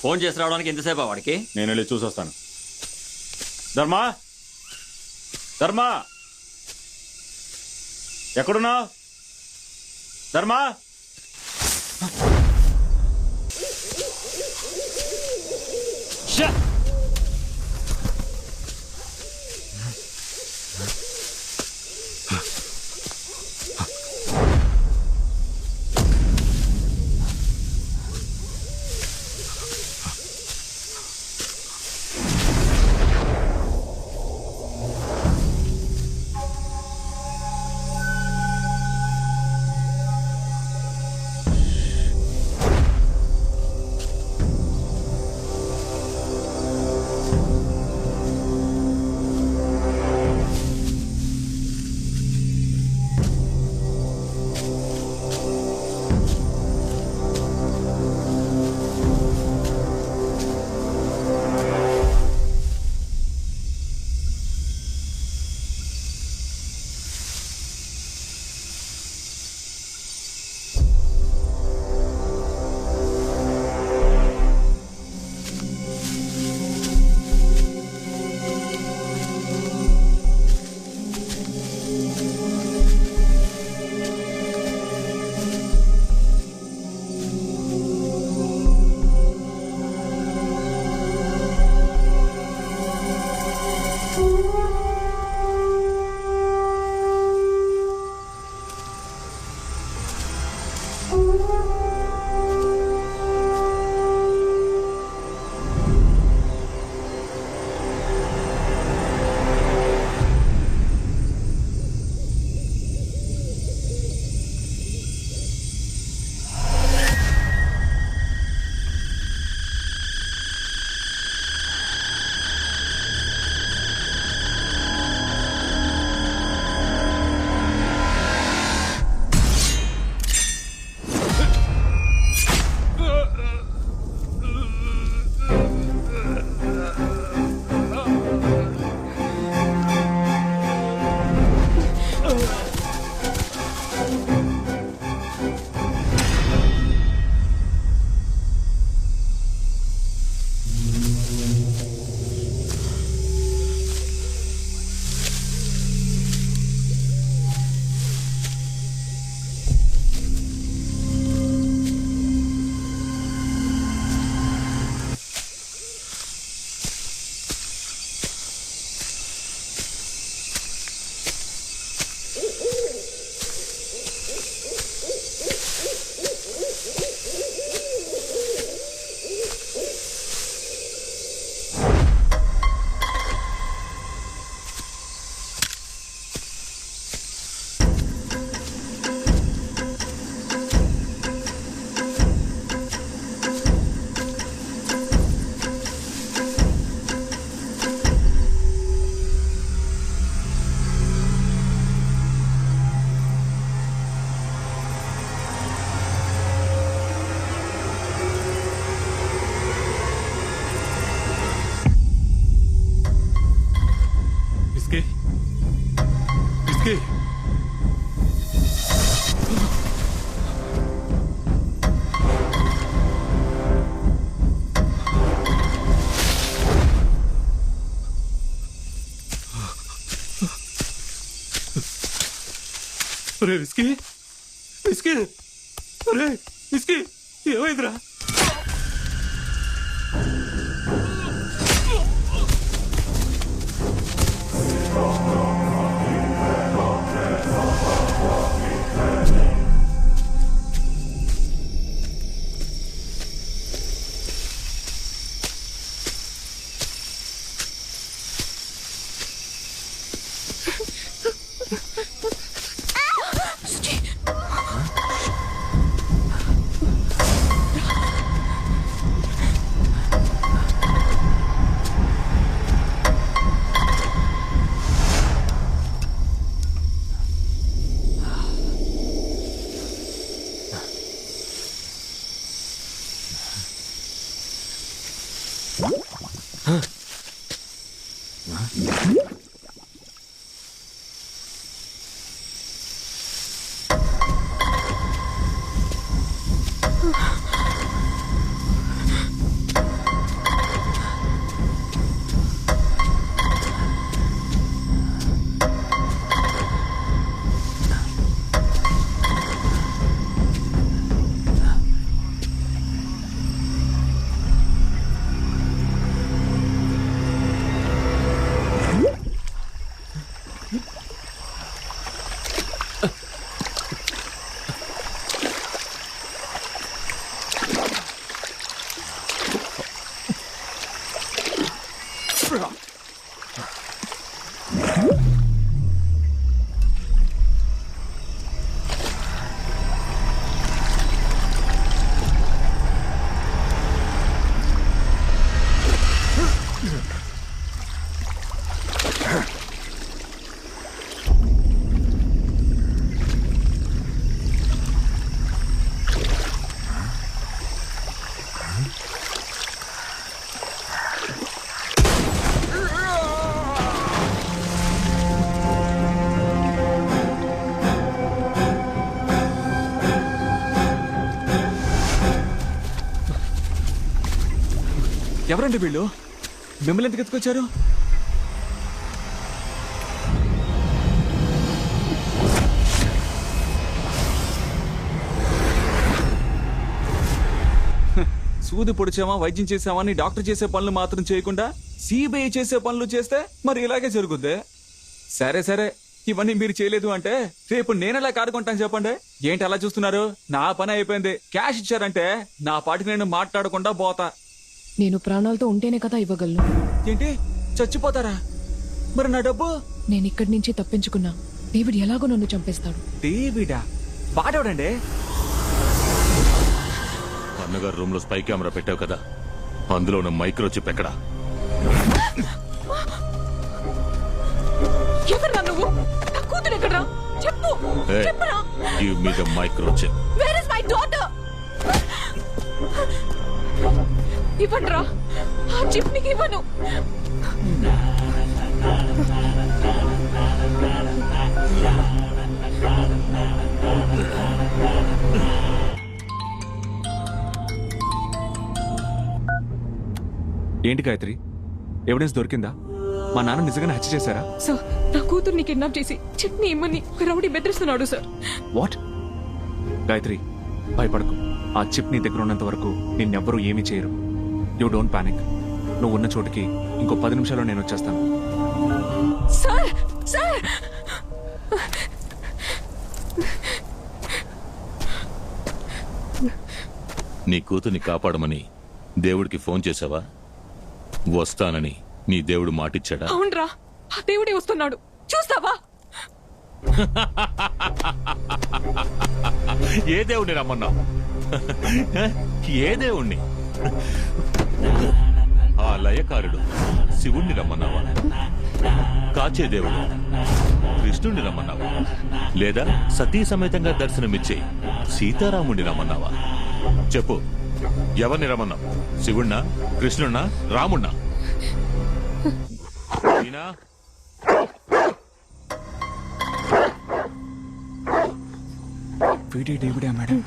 ఫోన్ చేసి రావడానికి ఎంతసేపు వాడికి? నేను వెళ్ళి చూసొస్తాను. ధర్మా, ధర్మా ఎక్కడున్నా? ధర్మా, ఒరే విస్కీ, విస్కీ, ఒరే విస్కీ, ఏమైందిరా? ఎవరండి వీళ్ళు? మిమ్మల్ని ఎందుకు ఎత్తుకొచ్చారు? సూది పొడిచామా, వైద్యం చేసామా అని డాక్టర్ చేసే పనులు మాత్రం చేయకుండా సిబిఐ చేసే పనులు చేస్తే మరి ఇలాగే జరుగుద్ది. సరే సరే, ఇవన్నీ మీరు చేయలేదు అంటే రేపు నేనెలా కారు కొంటాను చెప్పండి. ఏంటి అలా చూస్తున్నారు? నా పని అయిపోయింది. క్యాష్ ఇచ్చారంటే నా పాటికి నేను మాట్లాడకుండా పోతా. నేను ప్రాణాలతో ఉంటేనే కదా ఇవ్వగలను. ఏంటి చచ్చిపోతారా? మరి నా డబ్బు? నేను ఇక్కడి నుంచి తప్పించుకున్నా డేవిడ్ ఎలాగో నన్ను చంపేస్తాడు. డేవిడా? వాడేవాడండి? అన్నగారు రూమ్ లో స్పై కెమెరా పెట్టావు కదా, అందులో ఉన్న మైక్రో చిప్ ఎక్కడా? ఎవర్రా నువ్వు? నా కూతురు ఎక్కడ్రా? చెప్పు, చెప్పరా? Give me the micro chip. Where is my daughter? ఇవ్వండ్రా, ఆ చిప్ నీకు ఇవ్వను. ఏంటి గాయత్రి, ఎవిడెన్స్ దొరికిందా? మా నాన్న నిజంగానే హత్య చేశారా? సార్, నా కూతుర్ని కిడ్నాప్ చేసి చిప్ ని ఇమ్మని ఒక రౌడీ బెదిరిస్తున్నాడు సార్. వాట్? గాయత్రి, భయపడకు. ఆ చిప్ నీ దగ్గర ఉన్నంత వరకు నిన్నెవ్వరూ ఏమీ చేయరు. You don't panic. నువ్వు ఉన్న చోటుకి ఇంకో 10 నిమిషాల్లో నేను వచ్చేస్తాను. సార్, సార్, నీ కూతుర్ని కాపాడమని దేవుడికి ఫోన్ చేసావా? వస్తానని నీ దేవుడు మాటిచ్చాడా? అవునరా, ఆ దేవుడే వస్తున్నాడు, చూస్తావా? ఏ దేవుడిని రమ్మన్నావు? ఏ దేవుణ్ణి? ఆ లయకారుడు శివుణ్ణి రమ్మన్నావా? కాచే దేవుడు కృష్ణుణ్ణి రమ్మన్నావా? లేదా సతీ సమేతంగా దర్శనమిచ్చే సీతారాముణ్ణి రమ్మన్నావా? చెప్పు, ఎవరిని రమ్మన్నావు? శివుణ్ణా, కృష్ణుణ్ణా, రాముణ్ణా? వీడి డేవిడా మేడం?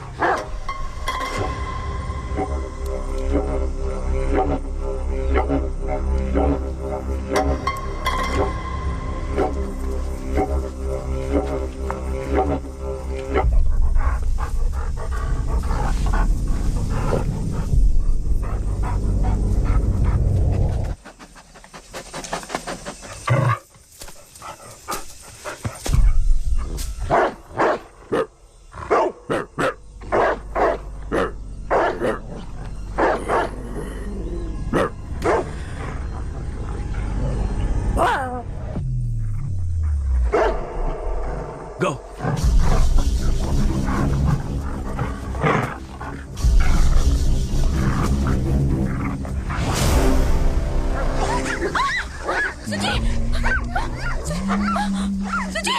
Go. సుజీ! సుజీ!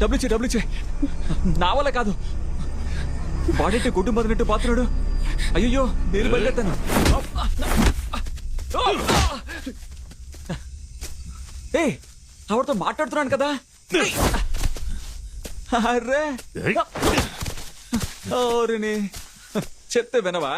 డబ్బులు ఇచ్చే నా వల్ల కాదు. వాడేంటి కుటుంబం బదిలినట్టు పాత్రుడు. అయ్యో నేను బయలుదేరుతాను. ఏ ఆవిడతో మాట్లాడుతున్నాను కదా. అర్రే ఓరిని చెప్తే వినవా?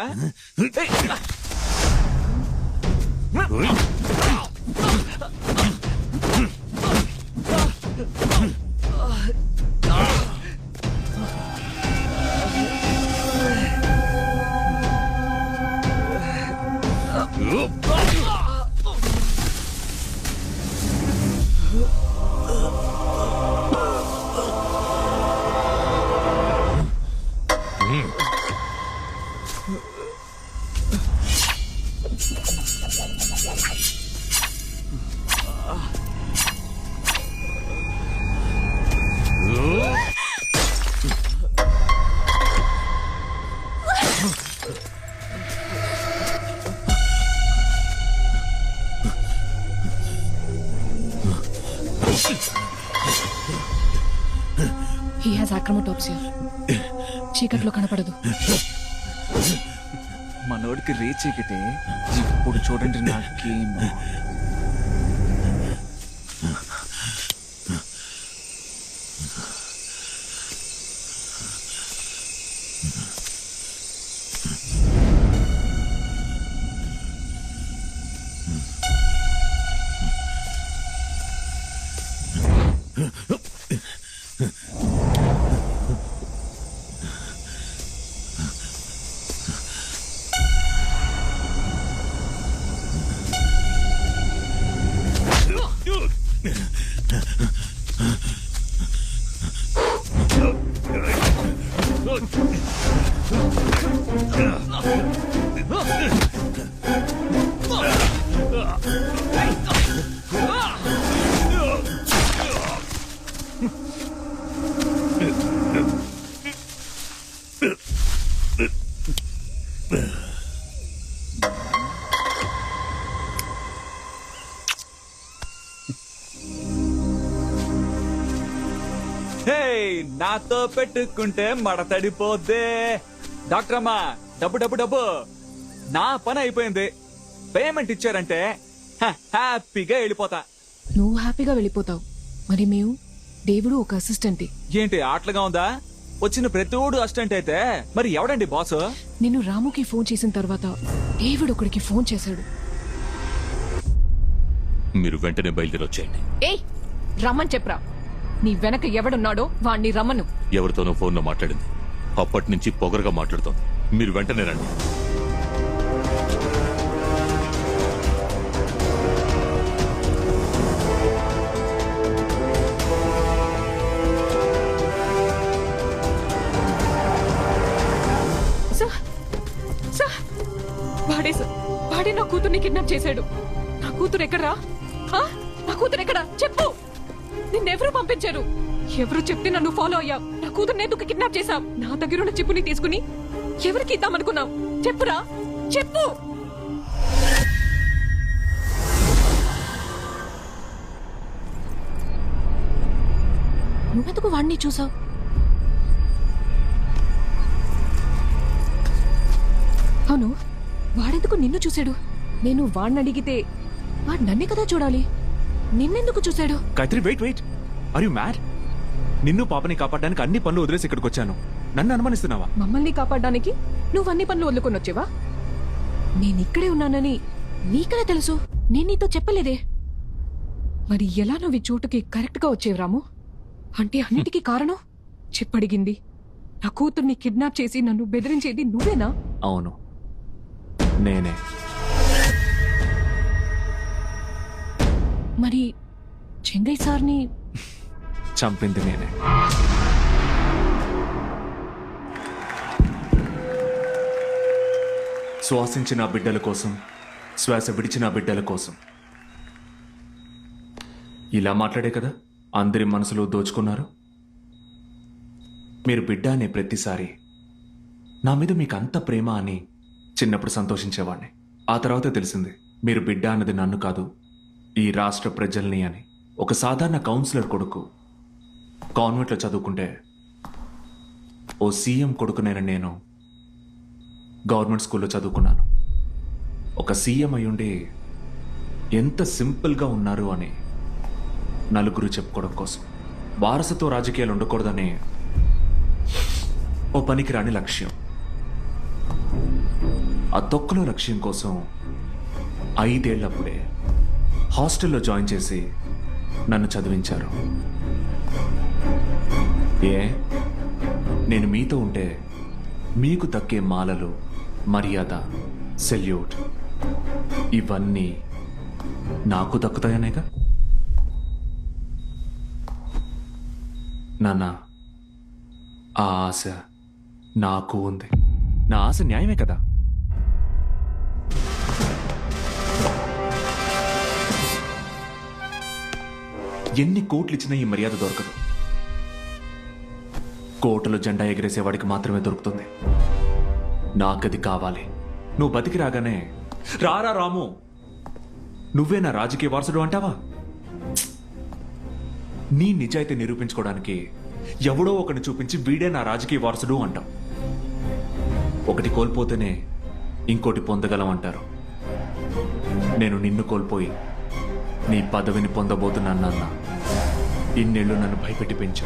He has acromatopsia. చీకట్లో కనపడదు. మనోడికి రే చీకటే. ఇప్పుడు చూడండి నాకేమో. నాతో పెట్టుకుంటే మడతడిపోద్దే. డాక్టర్ అమ్మా డబ్బు నా పని అయిపోయింది. పేమెంట్ ఇచ్చారంటే హ్యాపీగా వెళ్ళిపోతా. నువ్వు హ్యాపీగా వెళ్ళిపోతావు, మరి మేము దేవుడు ఒక అసిస్టెంట్. ఏంటి ఆటలుగా ఉందా? వచ్చిన ప్రతివాడు అసిస్టెంట్ అయితే మరి ఎవడండి బాస్? నేను రాముకి ఫోన్ చేసిన తర్వాత దేవుడు ఒకడికి ఫోన్ చేశాడు. మీరు వెంటనే బయలుదేరి వచ్చేయండి. ఏయ్ రమ్మని చెప్పరా. నీ వెనక ఎవడున్నాడో వాణ్ణి రమ్మను. ఎవరితోనో ఫోన్లో మాట్లాడింది. అప్పటి నుంచి పొగరుగా మాట్లాడుతాం. మీరు వెంటనే రండి. వాడే నా కూతుర్ని కిడ్నాప్ చేశాడు. నా కూతురు ఎక్కడా? నా కూతురు ఎక్కడా చెప్పు. నిన్నెవరు పంపించారు? ఎవరు చెప్తే నన్ను ఫాలో అయ్యావు? నా కూతురు ఎందుకు కిడ్నాప్ చేశావు? నా దగ్గరున్న చిప్పుని తీసుకుని ఎవరికి ఇద్దామనుకున్నావు? చెప్పురా చెప్పు. నువ్వెందుకు వాడిని చూసావు? అవును, వాడెందుకు నిన్ను చూశాడు? నేను వాడిని అడిగితే వాడు నన్నే కదా చూడాలి. నిన్నెందుకు చూశాడు? Gayatri wait are you mad? నిన్ను పాపని కాపాడడానికి అన్ని పనులు వదిలేసి ఇక్కడికి వచ్చాను. నన్ను అనుమానిస్తున్నావా? మమ్మల్ని కాపాడడానికి నువ్వు అన్ని పనులు వదులుకొని వచ్చేవా? నేనిక్కడే ఉన్నానని నీకనే తెలుసు. నేను నీతో చెప్పలేదే. మరి ఎలా నువ్వు ఈ చోటుకి కరెక్ట్ గా వచ్చేవి రాము? అంటే అన్నిటికీ కారణం చెప్పడిగింది. నా కూతుర్ని కిడ్నాప్ చేసి నన్ను బెదిరించేది నువ్వేనా? అవును నేనే. మరి చెంగయ్య సార్ని చంపింది నేనే. శ్వాసించిన బిడ్డల కోసం, శ్వాస విడిచిన బిడ్డల కోసం. ఇలా మాట్లాడే కదా అందరి మనసులో దోచుకున్నారు. మీరు బిడ్డ అనే ప్రతిసారి నా మీద మీకు అంత ప్రేమ అని చిన్నప్పుడు సంతోషించేవాడిని. ఆ తర్వాత తెలిసింది మీరు బిడ్డ అన్నది నన్ను కాదు, ఈ రాష్ట్ర ప్రజల్ని అని. ఒక సాధారణ కౌన్సిలర్ కొడుకు కాన్వెంట్లో చదువుకుంటే ఓ సీఎం కొడుకునైన నేను గవర్నమెంట్ స్కూల్లో చదువుకున్నాను. ఒక సీఎం అయ్యుండి ఎంత సింపుల్గా ఉన్నారు అని నలుగురు చెప్పుకోవడం కోసం. వారసత్వ రాజకీయాలు ఉండకూడదని ఓ పనికిరాని లక్ష్యం. ఆ తొక్కలో లక్ష్యం కోసం 5 ఏళ్లప్పుడే హాస్టల్లో జాయిన్ చేసి నన్ను చదివించారు. నేను మీతో ఉంటే మీకు దక్కే మాలలు, మర్యాద, సెల్యూట్ ఇవన్నీ నాకు దక్కుతాయనేగా. నాన్న, ఆ ఆశ నాకు ఉంది. నా ఆశ న్యాయమే కదా. ఎన్ని కోట్లు ఇచ్చినా ఈ మర్యాద దొరకదు. కోటలో జెండా ఎగిరేసేవాడికి మాత్రమే దొరుకుతుంది. నాకది కావాలి. నువ్వు బతికి రాగానే రారా రాము, నువ్వే నా రాజకీయ వారసుడు అంటావా? నీ నిజాయితీ నిరూపించుకోవడానికి ఎవడో ఒకరిని చూపించి వీడే నా రాజకీయ వారసుడు అంటాం. ఒకటి కోల్పోతేనే ఇంకోటి పొందగలం అంటారు. నేను నిన్ను కోల్పోయి నీ పదవిని పొందబోతున్నాను నాన్న. ఇన్నేళ్లు నన్ను భయపెట్టి పెంచు.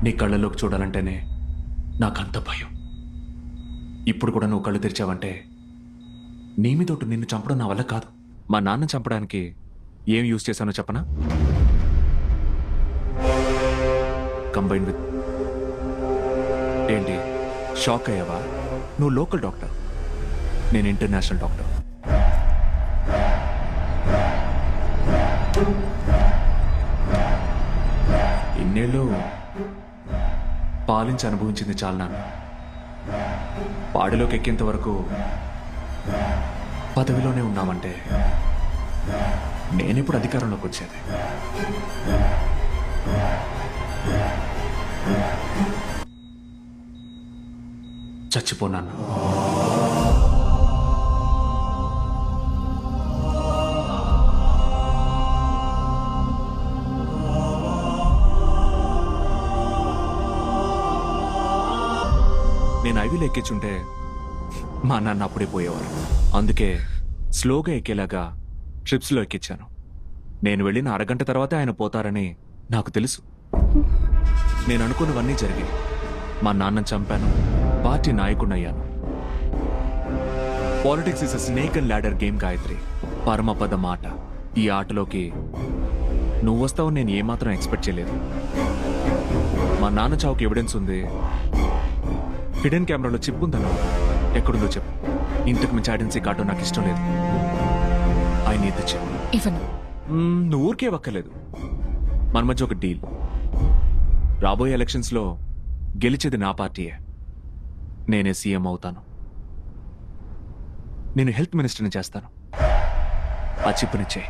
నీ కళ్ళలోకి చూడాలంటేనే నాకంత భయం. ఇప్పుడు కూడా నువ్వు కళ్ళు తెరిచావంటే నీ మీదోటు నిన్ను చంపడం నా వల్ల కాదు. మా నాన్న చంపడానికి ఏం యూజ్ చేశానో చెప్పనా? Combine with. ఏంటి షాక్ అయ్యావా? నువ్వు లోకల్ డాక్టర్, నేను ఇంటర్నేషనల్ డాక్టర్. ఇన్నేళ్ళు పాలించి అనుభవించింది చాలు నాన్న. పాడిలోకి ఎక్కేంత వరకు పదవిలోనే ఉన్నామంటే నేనెప్పుడు అధికారంలోకి వచ్చేది? చచ్చిపోనాను. నేను ఐవీలో ఎక్కించుంటే మా నాన్న అప్పుడే పోయేవారు. అందుకే స్లోగా ఎక్కేలాగా ట్రిప్స్లో ఎక్కించాను. నేను వెళ్ళిన అరగంట తర్వాత ఆయన పోతారని నాకు తెలుసు. నేను అనుకున్నవన్నీ జరిగాయి. మా నాన్నని చంపాను, పార్టీ నాయకుడినయ్యాను. Politics is a snake and ladder game Gayathri. పరమపద మాట. ఈ ఆటలోకి నువ్వు వస్తావు నేను ఏమాత్రం ఎక్స్పెక్ట్ చేయలేదు. మా నాన్న చావుకి ఎవిడెన్స్ ఉంది. హిడెన్ కెమెరాలో చిప్ ఉందన్నా. ఎక్కడుందో చెప్పు. ఇంతకు మించి ఐడెన్సీ కార్డు నాకు ఇష్టం లేదు. ఆయన ఇది చెప్పు. నువ్వు ఊరికే వక్కలేదు. మన మధ్య ఒక డీల్. రాబోయే ఎలక్షన్స్లో గెలిచేది నా పార్టీయే. నేనే సీఎం అవుతాను. నేను హెల్త్ మినిస్టర్ని చేస్తాను. ఆ చిప్పునిచ్చే.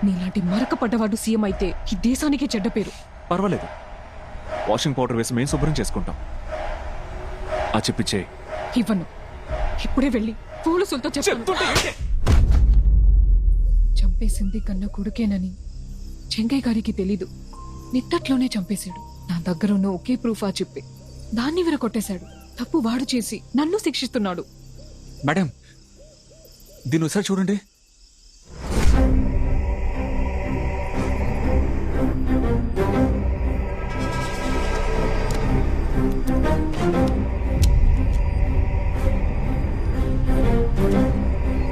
నీలాంటి మరక పడ్డవాడు సీఎం అయితే ఈ దేశానికే చెడ్డ పేరు. పర్వాలేదు, వాషింగ్ పౌడర్ వేసి మేము శుభ్రం చేసుకుంటాం. ఆ చిప్పిచ్చే. ఇవ్వను. ఇప్పుడే వెళ్ళి పోలీసులతో చెప్తుంటే చంపేసింది కన్న కొడుకేనని చెంగయ్య గారికి తెలీదు. నిత్తట్లోనే చంపేశాడు. నా దగ్గర ఉన్న ఒకే ప్రూఫ్ ఆ చెప్పి దాన్ని విరగొట్టేశాడు. తప్పు వాడు చేసి నన్ను శిక్షిస్తున్నాడు. మేడం, దీన్ని ఒకసారి చూడండి.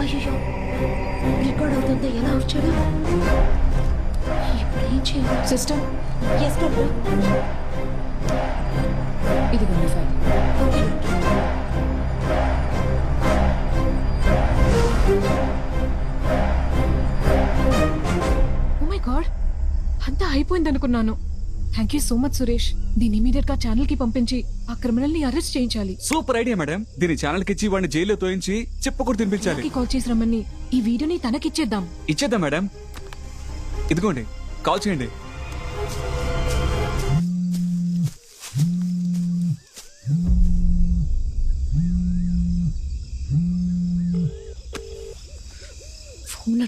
అయ్యో, రికార్డ్ అవుతుందో ఎలా ఆఫ్ చేయడం? ఇప్పుడు ఏం చేయాలి? Sister, yes doctor. ఇది ఫైల్. ఓ మై గాడ్, అంతా అయిపోయింది అనుకున్నాను. Thank you so much Suresh. దీన్ని ఇమీడియట్ గా ఛానల్ కి పంపించి ఆ క్రిమినల్ ని అరెస్ట్ చేయించాలి. Super idea madam. దీన్ని ఛానల్ కి ఇచ్చి వాడిని జైల్లో తోయించి చెప్పకూడదు తినిపించాలి. కాల్ చేసి రమ్మని ఈ వీడియోని తనకిచ్చేద్దాం. ఇచ్చేద్దాం మేడం. ఇదిగోండి, కాల్ చేయండి.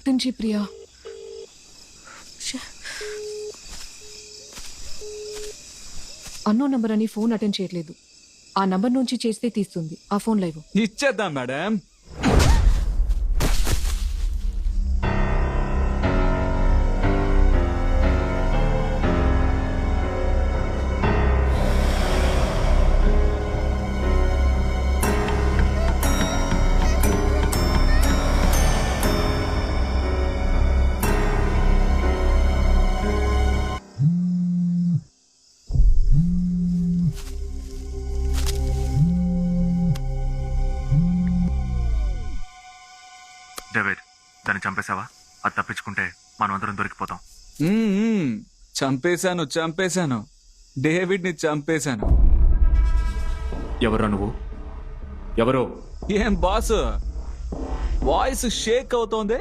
కట్టండి ప్రియా. అన్నో నంబర్ అని ఫోన్ అటెండ్ చేయట్లేదు. ఆ నంబర్ నుంచి చేస్తే తీస్తుంది. ఆ ఫోన్ లైవ్ ఇచ్చేద్దాం మేడం. డేవిడ్, దాన్ని చంపేశావా? అది తప్పించుకుంటే మనం అందరం దొరికిపోతాం. చంపేశాను. డేవిడ్ ని చంపేశాను. ఎవరా నువ్వు? ఎవరో? ఏం బాస్, వాయిస్ షేక్ అవుతోంది.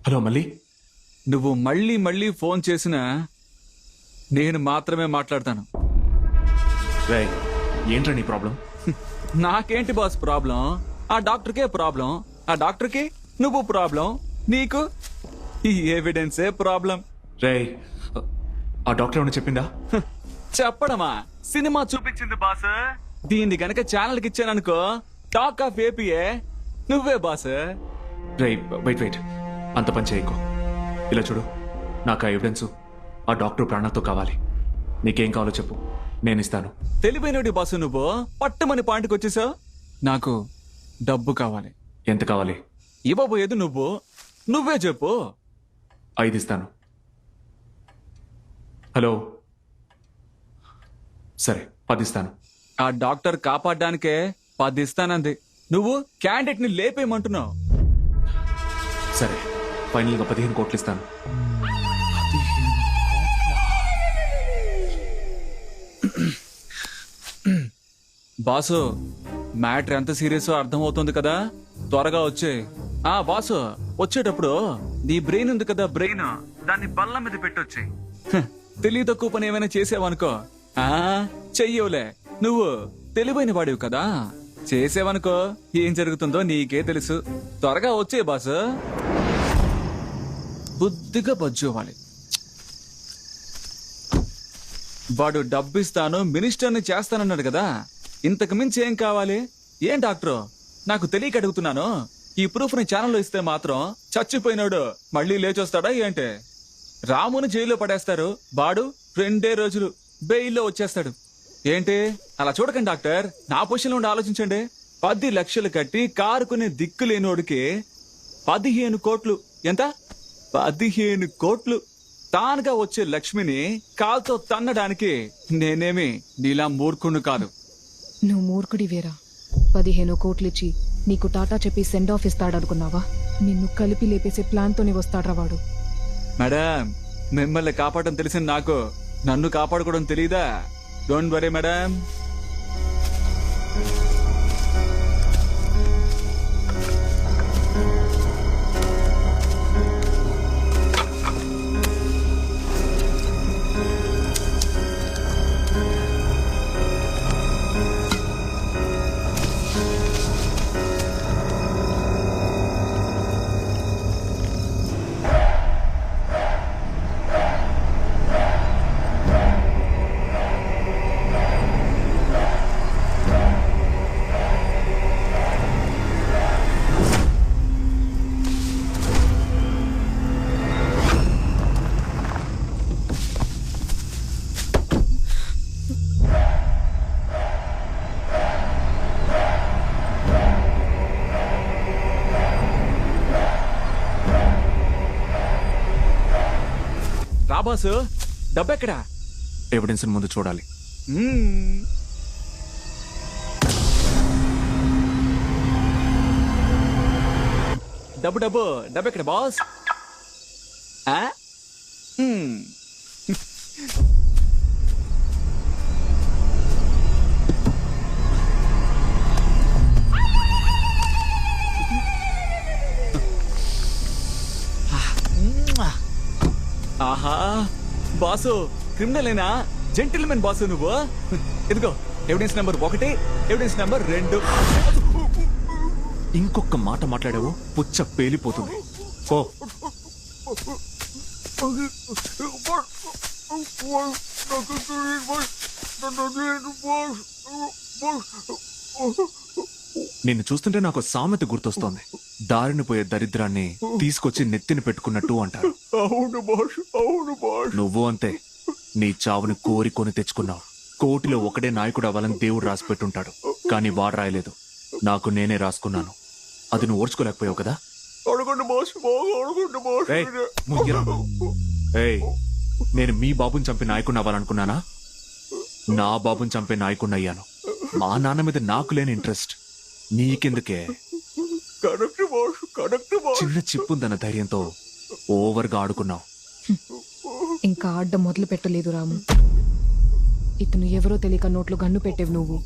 హలో మళ్ళీ? నువ్వు మళ్ళీ ఫోన్ చేసినా నేను మాత్రమే మాట్లాడతాను. రేయ్, ఏంట్రా నీ ప్రాబ్లం? నాకేంటి బాస్ ప్రాబ్లం? ఆ డాక్టర్కే ప్రాబ్లం. ఆ డాక్టర్కి నువ్వు ప్రాబ్లం. నీకు ఈ ఎవిడెన్సే ప్రాబ్లం. రేయ్, ఆ డాక్టర్ ఏమన్నా చెప్పిందా? చెప్పడమా? సినిమా చూపించింది బాస్. దీన్ని గనక ఛానల్కి ఇచ్చాననుకో, టాక్ ఆఫ్ ఏపీఏ నువ్వే బాస్. రేయ్, వెయిట్, అంత పని చేయకు. ఇలా చూడు, నాకు ఆ ఎవిడెన్స్, ఆ డాక్టర్ ప్రాణాలతో కావాలి. నీకేం కావాలో చెప్పు, నేను ఇస్తాను. తెలివైనడి బాసు నువ్వు. పట్టుమని పాయింట్కి వచ్చేసావు. నాకు డబ్బు కావాలి. ఎంత కావాలి? ఇవ్వబోయేది నువ్వే చెప్పు. 5 ఇస్తాను. హలో, సరే 10 ఇస్తాను. ఆ డాక్టర్ కాపాడడానికే 10 ఇస్తానంది. నువ్వు క్యాండిడేట్ ని లేపేయమంటున్నావు. సరే, ఫైనల్ గా 15 కోట్లు ఇస్తాను. బాసు, మ్యాటర్ ఎంత సీరియస్ అర్థమవుతుంది కదా. త్వరగా వచ్చే. ఆ బాసు, వచ్చేటప్పుడు నీ బ్రెయిన్ ఉంది కదా, బ్రెయిన్ దాన్ని బల్ల మీద పెట్టొచ్చి. తెలివి తక్కువ పని ఏమైనా చేసావనుకో, చెయ్యవులే. నువ్వు తెలివైన వాడివి కదా, చేసేవనుకో ఏం జరుగుతుందో నీకే తెలుసు. త్వరగా వచ్చే బాసు. బుద్ధిగా బజ్జోవాలి. వాడు డబ్బిస్తాను, మినిస్టర్ని చేస్తానన్నాడు కదా, ఇంతకు మించి ఏం కావాలి? ఏం డాక్టర్, నాకు తెలియక అడుగుతున్నాను. ఈ ప్రూఫ్ ని ఛానల్లో ఇస్తే మాత్రం చచ్చిపోయినాడు మళ్ళీ లేచొస్తాడా ఏంటి? రాముని జైల్లో పడేస్తారు, వాడు 2 రోజులు బెయిల్లో వచ్చేస్తాడు. ఏంటి అలా చూడకండి డాక్టర్, నా పొజిషన్లో ఉండి ఆలోచించండి. 10 లక్షలు కట్టి కారు కొనే దిక్కు లేనోడికి 15 కోట్లు. ఎంత? 15 కోట్లు. తానుగా వచ్చే లక్ష్మిని కాల్తో తన్నడానికి నేనేమి నీలా మూర్ఖుణ్ణి కాదు. నువ్వు మూర్ఖుడి వేరా. 15 కోట్లిచ్చి నీకు టాటా చెప్పి సెండ్ ఆఫ్ ఇస్తాడనుకున్నావా? నిన్ను కలిపి లేపేసే ప్లాన్ తోనే వస్తాడ్రా వాడు. మేడం, మిమ్మల్ని కాపాడడం తెలిసింది నాకు, నన్ను కాపాడుకోవడం తెలీదా? Don't worry madam. రాబాసు, డబ్బెక్కడా? ఎవిడెన్స్ ముందు చూడాలి. డబ్బెక్కడ బాస్? ఆహా, ఆహా బాసు క్రిమినలేనా జెంటిల్మెన్ బాసు నువ్వు ఇదిగో ఎవిడెన్స్ నెంబర్ 1, ఎవిడెన్స్ నెంబర్ 2. ఇంకొక మాట మాట్లాడావు పుచ్చ పేలిపోతుంది పో. నిన్ను చూస్తుంటే నాకు సామెత గుర్తొస్తోంది. దారిని పోయే దరిద్రాన్ని తీసుకొచ్చి నెత్తిని పెట్టుకున్నట్టు అంటారు. నువ్వు అంతే. నీ చావుని కోరి తెచ్చుకున్నావు. కోటిలో ఒకడే నాయకుడు అవ్వాలని దేవుడు రాసి పెట్టుంటాడు. కానీ వాడు రాయలేదు, నాకు నేనే రాసుకున్నాను. అది నువ్వు ఓర్చుకోలేకపోయావు కదా. ఏయ్, ముగ్గురా. ఏయ్, నేను మీ బాబుని చంపే నాయకుడిని అవ్వాలనుకున్నానా? నా బాబుని చంపే నాయకుడిని అయ్యాను. మా నాన్న మీద నాకు లేని ఇంట్రెస్ట్ నీకెందుకే? చిన్న చిప్పుందన్న ధైర్యంతో ఓవర్గా ఆడుకున్నావు. ఇంకా ఆడ్డం మొదలు పెట్టలేదు రాము. ఇతను ఎవరో తెలియక నోట్లో గన్ను పెట్టేవు నువ్వు.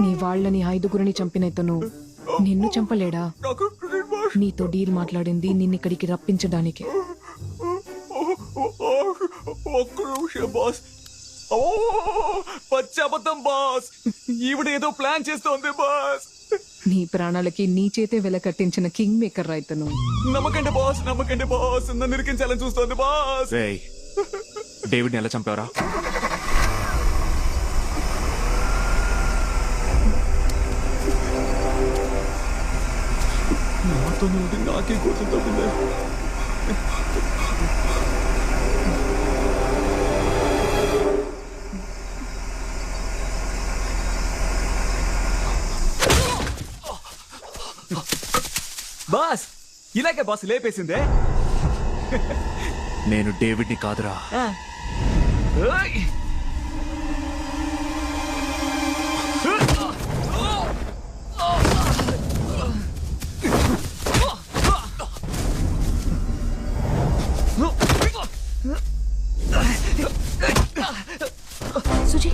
నీ వాళ్ళని 5గురిని చంపిన ఇతను నిన్ను చంపలేడా? నీతో డీల్ మాట్లాడింది నిన్నిక్కడికి రప్పించడానికి. ఒక్క నిమిషం బాస్. పచ్చబద్ధం బాస్. ఈవిడ ఏదో ప్లాన్ చేస్తోంది బాస్. నీ ప్రాణాలకి నీ చేతే వెల కట్టించిన కింగ్ మేకర్ రా ఇతను. నమ్మకండి బాస్, నమ్మకండి బాస్. నన్ను ఇరికించాలని చూస్తోంది బాస్. రేయ్, డేవిడ్ని ఎలా చంపావరా? నాతో నాకే గుర్తుంటుంది. బాస్ ఇలాగే బాస్ లేపేసిందే. నేను డేవిడ్ని కాదురా. సుజీ